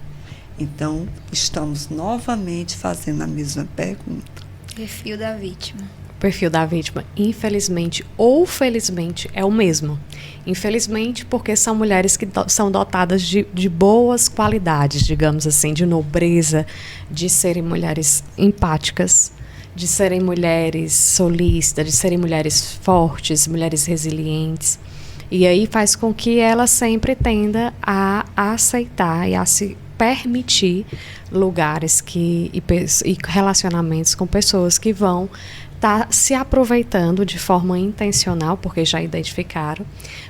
Então, estamos novamente fazendo a mesma pergunta. Perfil da vítima. O perfil da vítima, infelizmente ou felizmente, é o mesmo. Infelizmente, porque são mulheres que são dotadas de boas qualidades, digamos assim, de nobreza, de serem mulheres empáticas, de serem mulheres solistas, de serem mulheres fortes, mulheres resilientes. E aí faz com que ela sempre tenda a aceitar e a se permitir lugares e relacionamentos com pessoas que vão estar se aproveitando de forma intencional, porque já identificaram,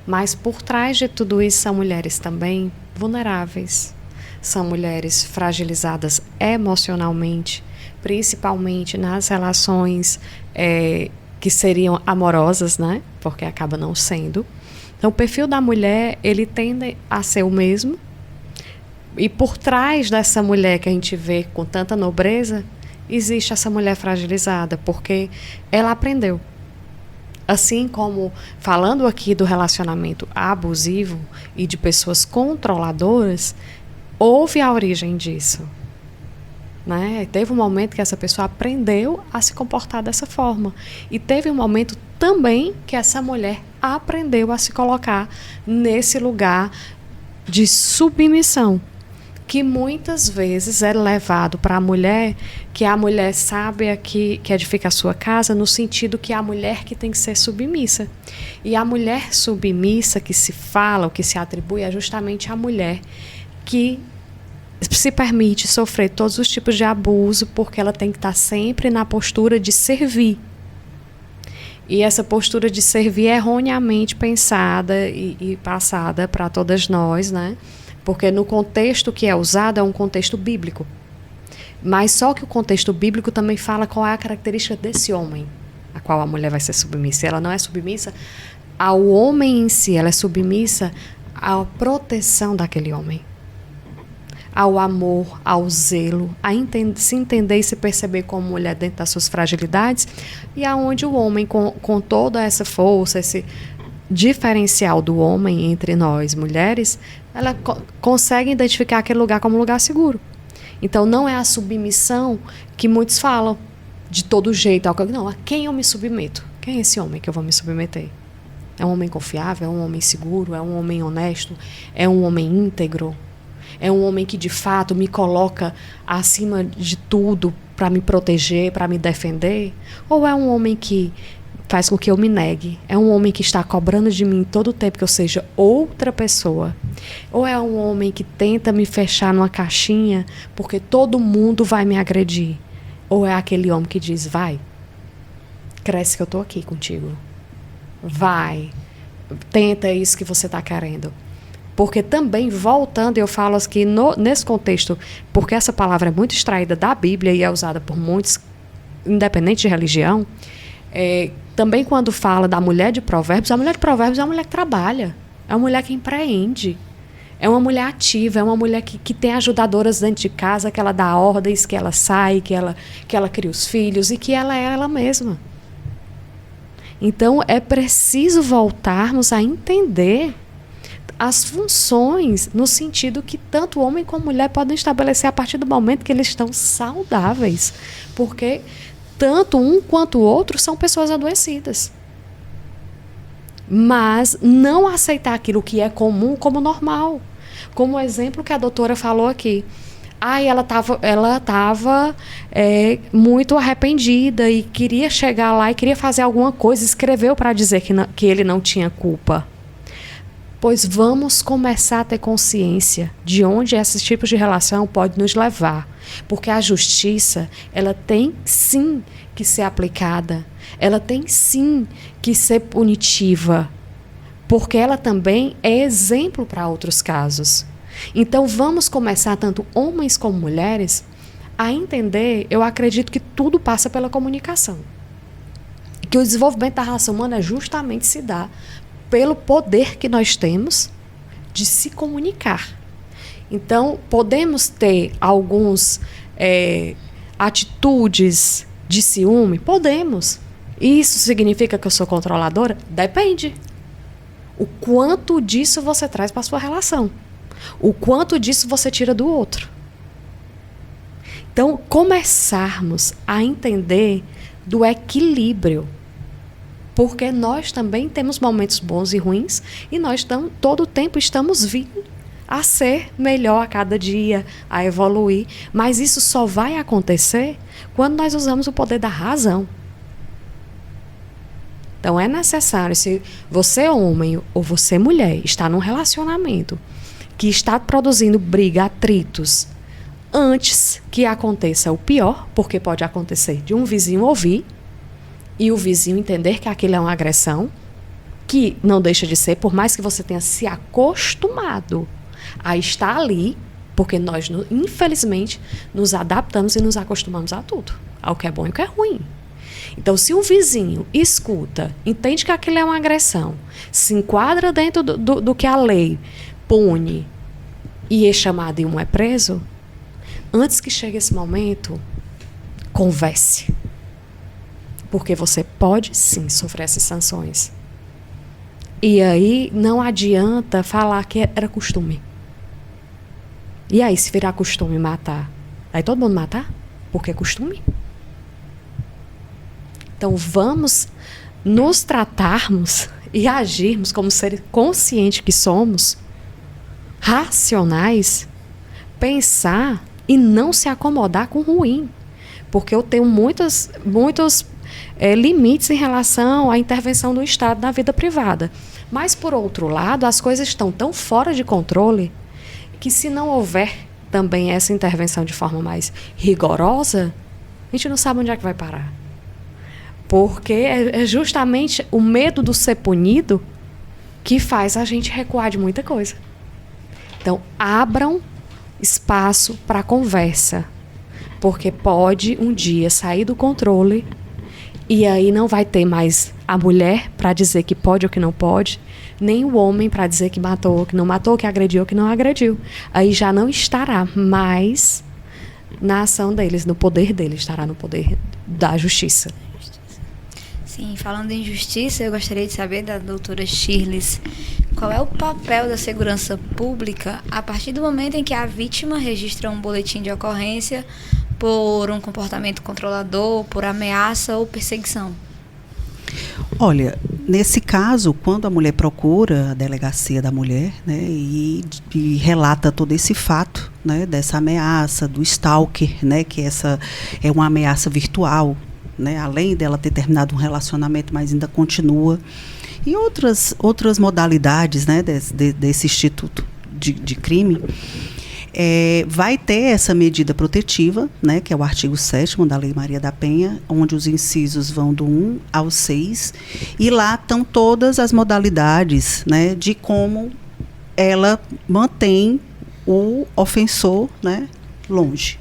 mas por trás de tudo isso são mulheres também vulneráveis, são mulheres fragilizadas emocionalmente, principalmente nas relações que seriam amorosas, né? Porque acaba não sendo. Então, o perfil da mulher, ele tende a ser o mesmo. E por trás dessa mulher que a gente vê com tanta nobreza, existe essa mulher fragilizada, porque ela aprendeu. Assim como falando aqui do relacionamento abusivo e de pessoas controladoras, houve a origem disso. Né? Teve um momento que essa pessoa aprendeu a se comportar dessa forma. E teve um momento também que essa mulher aprendeu a se colocar nesse lugar de submissão, que muitas vezes é levado para a mulher, que a mulher sábia que edifica a sua casa, no sentido que é a mulher que tem que ser submissa. E a mulher submissa que se fala, o que se atribui, é justamente a mulher que se permite sofrer todos os tipos de abuso, porque ela tem que estar sempre na postura de servir. E essa postura de servir é erroneamente pensada e passada para todas nós, né? Porque no contexto que é usado é um contexto bíblico. Mas só que o contexto bíblico também fala qual é a característica desse homem, a qual a mulher vai ser submissa. Ela não é submissa ao homem em si, ela é submissa à proteção daquele homem, ao amor, ao zelo, a se entender e se perceber como mulher dentro das suas fragilidades, e aonde o homem, com toda essa força, esse diferencial do homem entre nós mulheres, ela consegue identificar aquele lugar como um lugar seguro. Então não é a submissão que muitos falam de todo jeito. Não, a quem eu me submeto? Quem é esse homem que eu vou me submeter? É um homem confiável? É um homem seguro? É um homem honesto? É um homem íntegro? É um homem que de fato me coloca acima de tudo para me proteger, para me defender? Ou é um homem que faz com que eu me negue? É um homem que está cobrando de mim todo o tempo que eu seja outra pessoa? Ou é um homem que tenta me fechar numa caixinha porque todo mundo vai me agredir? Ou é aquele homem que diz, vai, cresce que eu estou aqui contigo. Vai, tenta isso que você está querendo. Porque também, voltando, eu falo que nesse contexto, porque essa palavra é muito extraída da Bíblia e é usada por muitos, independente de religião, também quando fala da mulher de Provérbios, a mulher de Provérbios é uma mulher que trabalha, é uma mulher que empreende, é uma mulher ativa, é uma mulher que tem ajudadoras dentro de casa, que ela dá ordens, que ela sai, que ela cria os filhos e que ela é ela mesma. Então, é preciso voltarmos a entender as funções, no sentido que tanto homem como mulher podem estabelecer a partir do momento que eles estão saudáveis. Porque tanto um quanto o outro são pessoas adoecidas. Mas não aceitar aquilo que é comum como normal. Como o exemplo que a doutora falou aqui. Ela estava muito arrependida e queria chegar lá e queria fazer alguma coisa, escreveu para dizer que ele não tinha culpa. Pois vamos começar a ter consciência de onde esses tipos de relação podem nos levar. Porque a justiça, ela tem sim que ser aplicada. Ela tem sim que ser punitiva. Porque ela também é exemplo para outros casos. Então vamos começar, tanto homens como mulheres, a entender, eu acredito que tudo passa pela comunicação. Que o desenvolvimento da raça humana justamente se dá pelo poder que nós temos de se comunicar. Então, podemos ter algumas atitudes de ciúme? Podemos. Isso significa que eu sou controladora? Depende. O quanto disso você traz para a sua relação. O quanto disso você tira do outro. Então, começarmos a entender do equilíbrio. Porque nós também temos momentos bons e ruins e nós todo o tempo estamos vindo a ser melhor a cada dia, a evoluir. Mas isso só vai acontecer quando nós usamos o poder da razão. Então é necessário, se você homem ou você mulher está num relacionamento que está produzindo briga, atritos, antes que aconteça o pior, porque pode acontecer de um vizinho ouvir e o vizinho entender que aquilo é uma agressão, que não deixa de ser, por mais que você tenha se acostumado a estar ali, porque nós, infelizmente, nos adaptamos e nos acostumamos a tudo, ao que é bom e ao que é ruim. Então, se um vizinho escuta, entende que aquilo é uma agressão, se enquadra dentro do que a lei pune e é chamado e um é preso, antes que chegue esse momento, converse. Porque você pode, sim, sofrer essas sanções. E aí não adianta falar que era costume. E aí, se virar costume matar, aí todo mundo matar? Porque é costume? Então, vamos nos tratarmos e agirmos como seres conscientes que somos, racionais, pensar e não se acomodar com o ruim. Porque eu tenho muitos limites em relação à intervenção do Estado na vida privada. Mas, por outro lado, as coisas estão tão fora de controle que, se não houver também essa intervenção de forma mais rigorosa, a gente não sabe onde é que vai parar. Porque é justamente o medo do ser punido que faz a gente recuar de muita coisa. Então, abram espaço para conversa, porque pode um dia sair do controle e aí não vai ter mais a mulher para dizer que pode ou que não pode, nem o homem para dizer que matou ou que não matou, que agrediu ou que não agrediu. Aí já não estará mais na ação deles, no poder deles, estará no poder da justiça. Sim, falando em justiça, eu gostaria de saber da doutora Shirley, qual é o papel da segurança pública a partir do momento em que a vítima registra um boletim de ocorrência por um comportamento controlador, por ameaça ou perseguição? Olha, nesse caso, quando a mulher procura a delegacia da mulher, né, e relata todo esse fato, né, dessa ameaça, do stalker, né, que essa é uma ameaça virtual, né, além dela ter terminado um relacionamento, mas ainda continua, e outras modalidades, né, desse instituto de crime, vai ter essa medida protetiva, né, que é o artigo 7º da Lei Maria da Penha, onde os incisos vão do 1 ao 6, e lá estão todas as modalidades, né, de como ela mantém o ofensor, né, longe.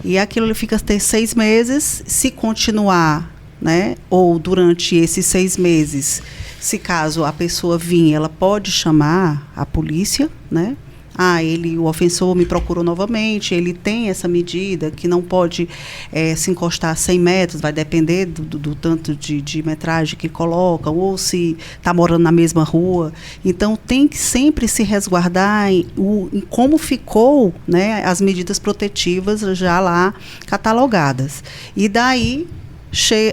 E aquilo ele fica até 6 meses, se continuar, né, ou durante esses 6 meses, se caso a pessoa vir, ela pode chamar a polícia, né? O ofensor me procurou novamente, ele tem essa medida que não pode se encostar a 100 metros, vai depender do tanto de metragem que colocam, ou se está morando na mesma rua. Então, tem que sempre se resguardar em como ficou, né, as medidas protetivas já lá catalogadas. E daí,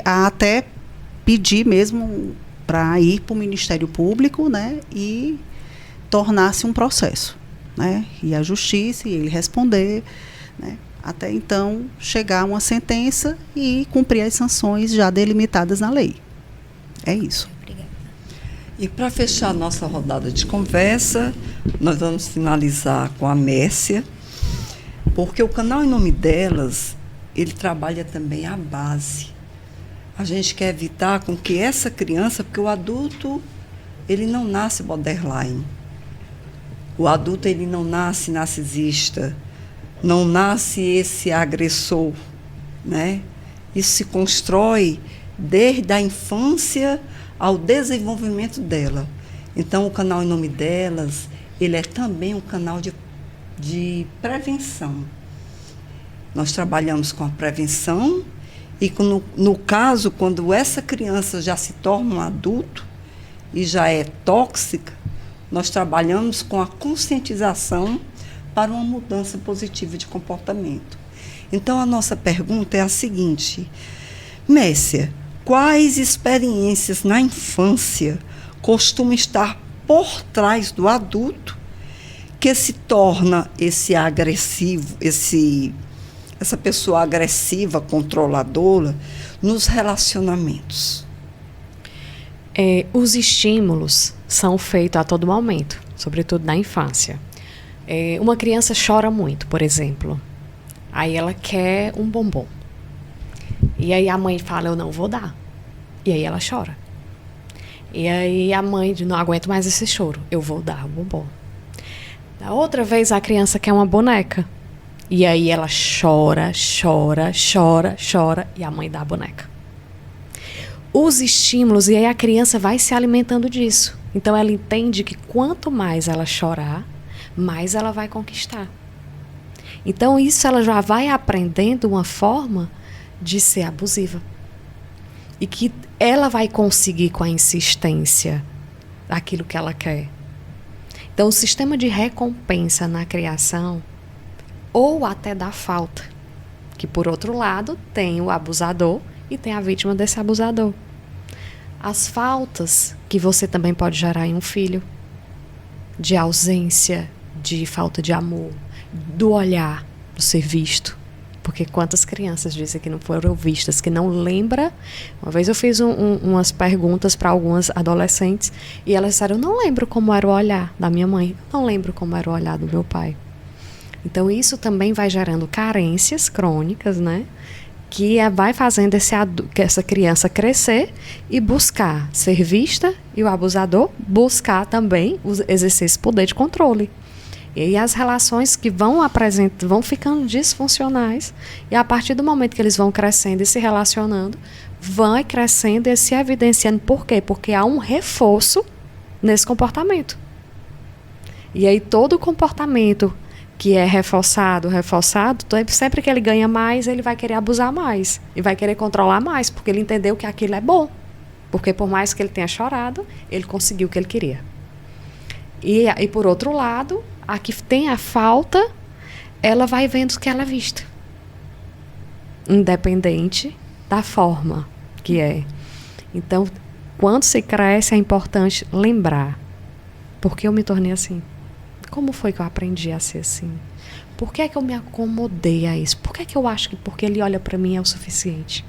até pedir mesmo para ir para o Ministério Público, né, e tornar-se um processo. Né, e a justiça, e ele responder, né, até então chegar a uma sentença e cumprir as sanções já delimitadas na lei. É isso. Obrigada. E para fechar nossa rodada de conversa, nós vamos finalizar com a Mércia, porque o canal Em Nome Delas, ele trabalha também a base. A gente quer evitar com que essa criança, porque o adulto, ele não nasce borderline. O adulto, ele não nasce narcisista, não nasce esse agressor, né? Isso se constrói desde a infância ao desenvolvimento dela. Então, o canal Em Nome Delas, ele é também um canal de prevenção. Nós trabalhamos com a prevenção e, no caso, quando essa criança já se torna um adulto e já é tóxica, nós trabalhamos com a conscientização para uma mudança positiva de comportamento. Então, a nossa pergunta é a seguinte: Mércia, quais experiências na infância costumam estar por trás do adulto que se torna esse agressivo, essa pessoa agressiva, controladora, nos relacionamentos? Os estímulos são feitos a todo momento, sobretudo na infância. Uma criança chora muito, por exemplo. Aí ela quer um bombom. E aí a mãe fala, eu não vou dar. E aí ela chora. E aí a mãe diz, não aguento mais esse choro, eu vou dar o bombom. Da outra vez a criança quer uma boneca. E aí ela chora, chora, chora, chora, e a mãe dá a boneca. Os estímulos, e aí a criança vai se alimentando disso. Então ela entende que quanto mais ela chorar, mais ela vai conquistar. Então isso ela já vai aprendendo uma forma de ser abusiva. e que ela vai conseguir com a insistência aquilo que ela quer. Então, o sistema de recompensa na criação, ou até da falta, que por outro lado tem o abusador e tem a vítima desse abusador. As faltas que você também pode gerar em um filho, de ausência, de falta de amor, do olhar, do ser visto. Porque quantas crianças dizem que não foram vistas, que não lembra. Uma vez eu fiz umas perguntas para algumas adolescentes e elas disseram, eu não lembro como era o olhar da minha mãe, não lembro como era o olhar do meu pai. Então isso também vai gerando carências crônicas, né? Que vai fazendo essa criança crescer e buscar ser vista, e o abusador buscar também exercer esse poder de controle. E aí as relações que vão ficando disfuncionais, e a partir do momento que eles vão crescendo e se relacionando, vai crescendo e se evidenciando. Por quê? Porque há um reforço nesse comportamento. E aí todo comportamento que é reforçado, sempre que ele ganha mais, ele vai querer abusar mais. E vai querer controlar mais, porque ele entendeu que aquilo é bom. Porque por mais que ele tenha chorado, ele conseguiu o que ele queria. E por outro lado, a que tem a falta, ela vai vendo que ela é vista. Independente da forma que é. Então, quando se cresce, é importante lembrar. Por que eu me tornei assim? Como foi que eu aprendi a ser assim? Por que é que eu me acomodei a isso? Por que é que eu acho que porque ele olha para mim é o suficiente?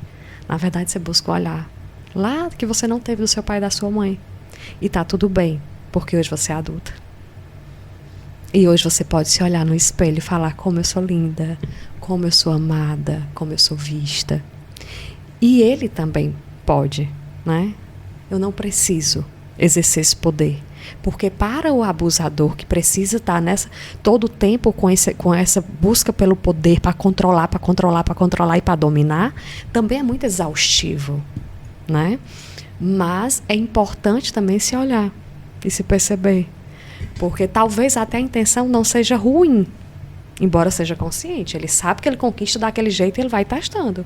Na verdade, você busca olhar lá que você não teve do seu pai e da sua mãe. E tá tudo bem, porque hoje você é adulta. E hoje você pode se olhar no espelho e falar como eu sou linda, como eu sou amada, como eu sou vista. E ele também pode, né? Eu não preciso exercer esse poder. Porque para o abusador, que precisa estar todo o tempo com essa busca pelo poder para controlar e para dominar, também é muito exaustivo, né? Mas é importante também se olhar e se perceber. Porque talvez até a intenção não seja ruim, embora seja consciente. Ele sabe que ele conquista daquele jeito e ele vai testando.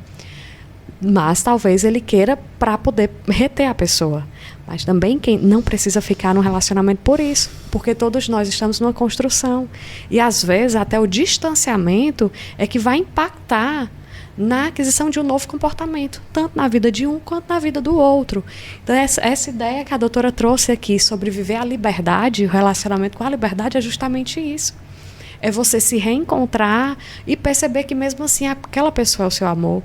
Mas talvez ele queira para poder reter a pessoa. Mas também quem não precisa ficar num relacionamento por isso. Porque todos nós estamos numa construção. E às vezes até o distanciamento é que vai impactar na aquisição de um novo comportamento. Tanto na vida de um quanto na vida do outro. Então essa ideia que a doutora trouxe aqui sobre viver a liberdade, o relacionamento com a liberdade é justamente isso. É você se reencontrar e perceber que mesmo assim aquela pessoa é o seu amor.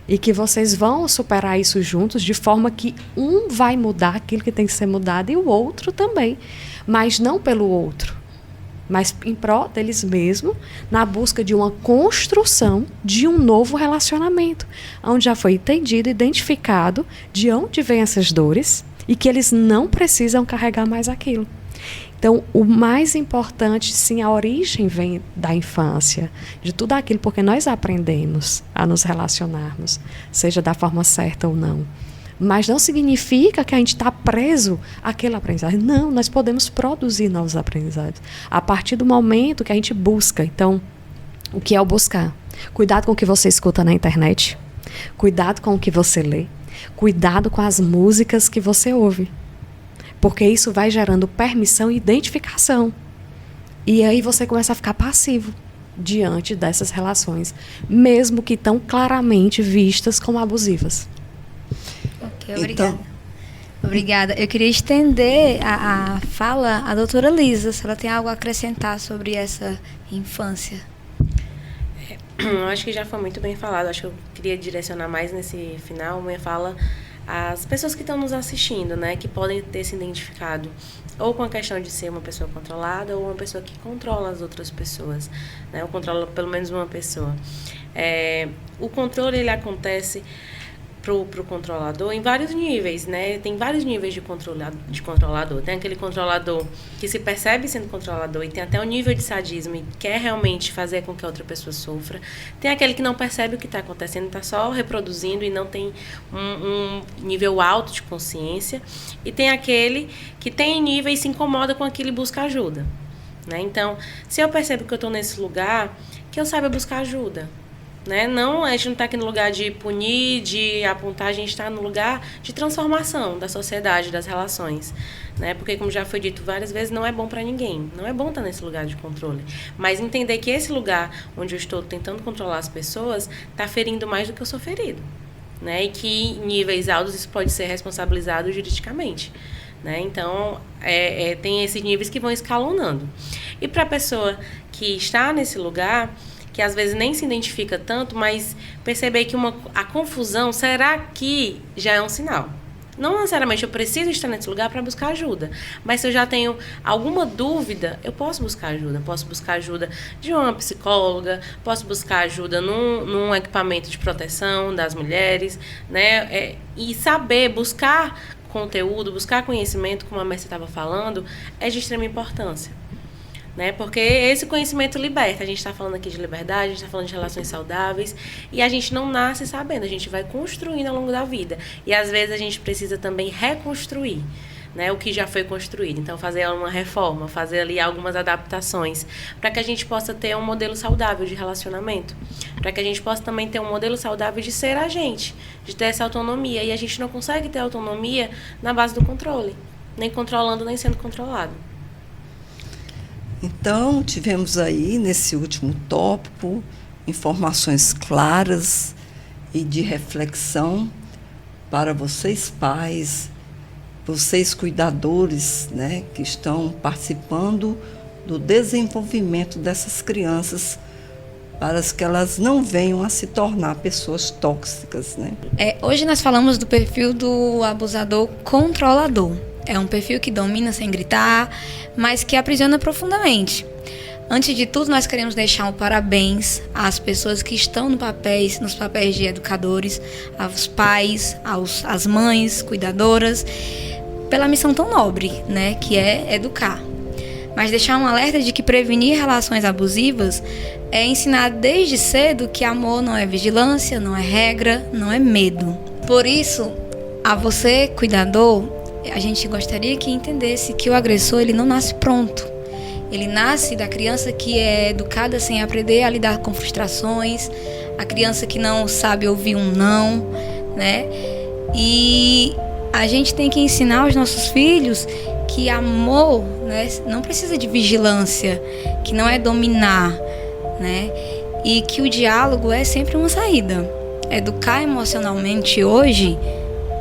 E que vocês vão superar isso juntos, de forma que um vai mudar aquilo que tem que ser mudado e o outro também. Mas não pelo outro, mas em prol deles mesmos, na busca de uma construção de um novo relacionamento, onde já foi entendido, identificado de onde vêm essas dores e que eles não precisam carregar mais aquilo. Então, o mais importante, sim, a origem vem da infância, de tudo aquilo, porque nós aprendemos a nos relacionarmos, seja da forma certa ou não. Mas não significa que a gente está preso àquele aprendizado. Não, nós podemos produzir novos aprendizados a partir do momento que a gente busca. Então, o que é o buscar? Cuidado com o que você escuta na internet, cuidado com o que você lê, cuidado com as músicas que você ouve. Porque isso vai gerando permissão e identificação. E aí você começa a ficar passivo diante dessas relações, mesmo que tão claramente vistas como abusivas. Ok, obrigada. Obrigada. Eu queria estender a fala à doutora Lisa, se ela tem algo a acrescentar sobre essa infância. Eu acho que já foi muito bem falado. Acho que eu queria direcionar mais nesse final minha fala às pessoas que estão nos assistindo, né, que podem ter se identificado ou com a questão de ser uma pessoa controlada ou uma pessoa que controla as outras pessoas, né, ou controla pelo menos uma pessoa. O controle, ele acontece pro controlador em vários níveis, né? Tem vários níveis de controlador. Tem aquele controlador que se percebe sendo controlador e tem até um nível de sadismo e quer realmente fazer com que a outra pessoa sofra. Tem aquele que não percebe o que está acontecendo, está só reproduzindo e não tem um nível alto de consciência. E tem aquele que tem nível e se incomoda com aquilo e busca ajuda, né? Então, se eu percebo que eu estou nesse lugar, que eu saiba buscar ajuda. Né? Não, a gente não está aqui no lugar de punir, de apontar, a gente está no lugar de transformação da sociedade, das relações. Né? Porque, como já foi dito várias vezes, não é bom para ninguém. Não é bom estar nesse lugar de controle. Mas entender que esse lugar onde eu estou tentando controlar as pessoas está ferindo mais do que eu sou ferido. Né? E que em níveis altos isso pode ser responsabilizado juridicamente. Né? Então, tem esses níveis que vão escalonando. E para a pessoa que está nesse lugar, que às vezes nem se identifica tanto, mas perceber que a confusão, será que já é um sinal? Não necessariamente eu preciso estar nesse lugar para buscar ajuda, mas se eu já tenho alguma dúvida, eu posso buscar ajuda. Posso buscar ajuda de uma psicóloga, posso buscar ajuda num equipamento de proteção das mulheres, né? E saber, buscar conteúdo, buscar conhecimento, como a Mércia estava falando, é de extrema importância. Né? Porque esse conhecimento liberta. A gente está falando aqui de liberdade, a gente está falando de relações saudáveis, e a gente não nasce sabendo, a gente vai construindo ao longo da vida. E às vezes a gente precisa também reconstruir, né, o que já foi construído. Então, fazer uma reforma, fazer ali algumas adaptações, para que a gente possa ter um modelo saudável de relacionamento, para que a gente possa também ter um modelo saudável de ser a gente, de ter essa autonomia. E a gente não consegue ter autonomia na base do controle, nem controlando, nem sendo controlado. Então, tivemos aí, nesse último tópico, informações claras e de reflexão para vocês pais, vocês cuidadores, né, que estão participando do desenvolvimento dessas crianças, para que elas não venham a se tornar pessoas tóxicas, né? Hoje nós falamos do perfil do abusador controlador. É um perfil que domina sem gritar, mas que aprisiona profundamente. Antes de tudo, nós queremos deixar um parabéns às pessoas que estão nos papéis de educadores, aos pais, às mães, cuidadoras, pela missão tão nobre, né, que é educar. Mas deixar um alerta de que prevenir relações abusivas é ensinar desde cedo que amor não é vigilância, não é regra, não é medo. Por isso, a você, cuidador, a gente gostaria que entendesse que o agressor, ele não nasce pronto. Ele nasce da criança que é educada sem aprender a lidar com frustrações, a criança que não sabe ouvir um não, né? E a gente tem que ensinar aos nossos filhos que amor, né, não precisa de vigilância, que não é dominar, né? E que o diálogo é sempre uma saída. Educar emocionalmente hoje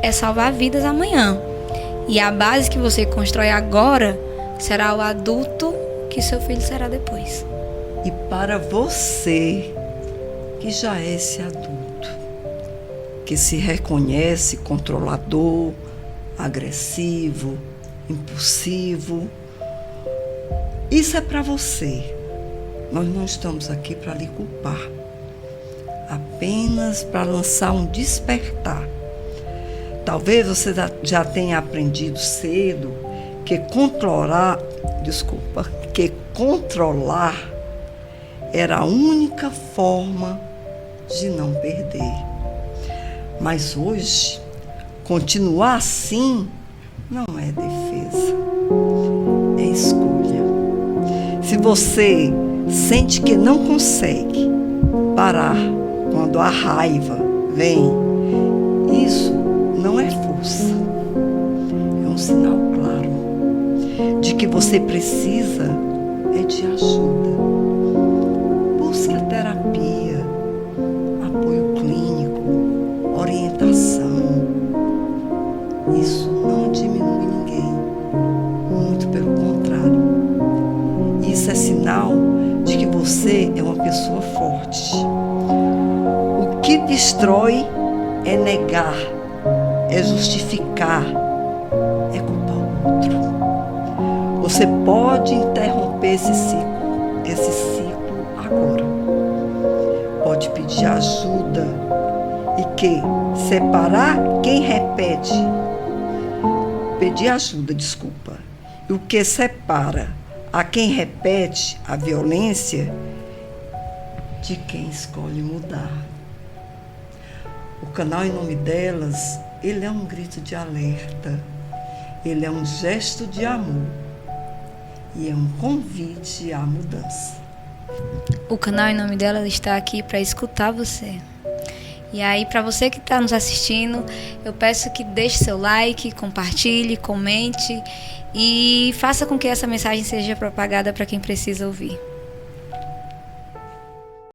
é salvar vidas amanhã. E a base que você constrói agora será o adulto que seu filho será depois. E para você, que já é esse adulto, que se reconhece controlador, agressivo, impulsivo, isso é para você. Nós não estamos aqui para lhe culpar, apenas para lançar um despertar. Talvez você já tenha aprendido cedo que controlar era a única forma de não perder. Mas hoje, continuar assim não é defesa, é escolha. Se você sente que não consegue parar quando a raiva vem, isso não é força, é um sinal claro de que você precisa de ajuda. Busque a terapia, apoio clínico, orientação. Isso não diminui ninguém, muito pelo contrário. Isso é sinal de que você é uma pessoa forte. O que destrói é negar, é justificar, é culpar o outro. Você pode interromper esse ciclo agora. Pode pedir ajuda e separar quem repete. Pedir ajuda, desculpa. E o que separa a quem repete a violência de quem escolhe mudar. O canal Em Nome Delas, ele é um grito de alerta, ele é um gesto de amor e é um convite à mudança. O canal Em Nome Dela está aqui para escutar você. E aí, para você que está nos assistindo, eu peço que deixe seu like, compartilhe, comente e faça com que essa mensagem seja propagada para quem precisa ouvir.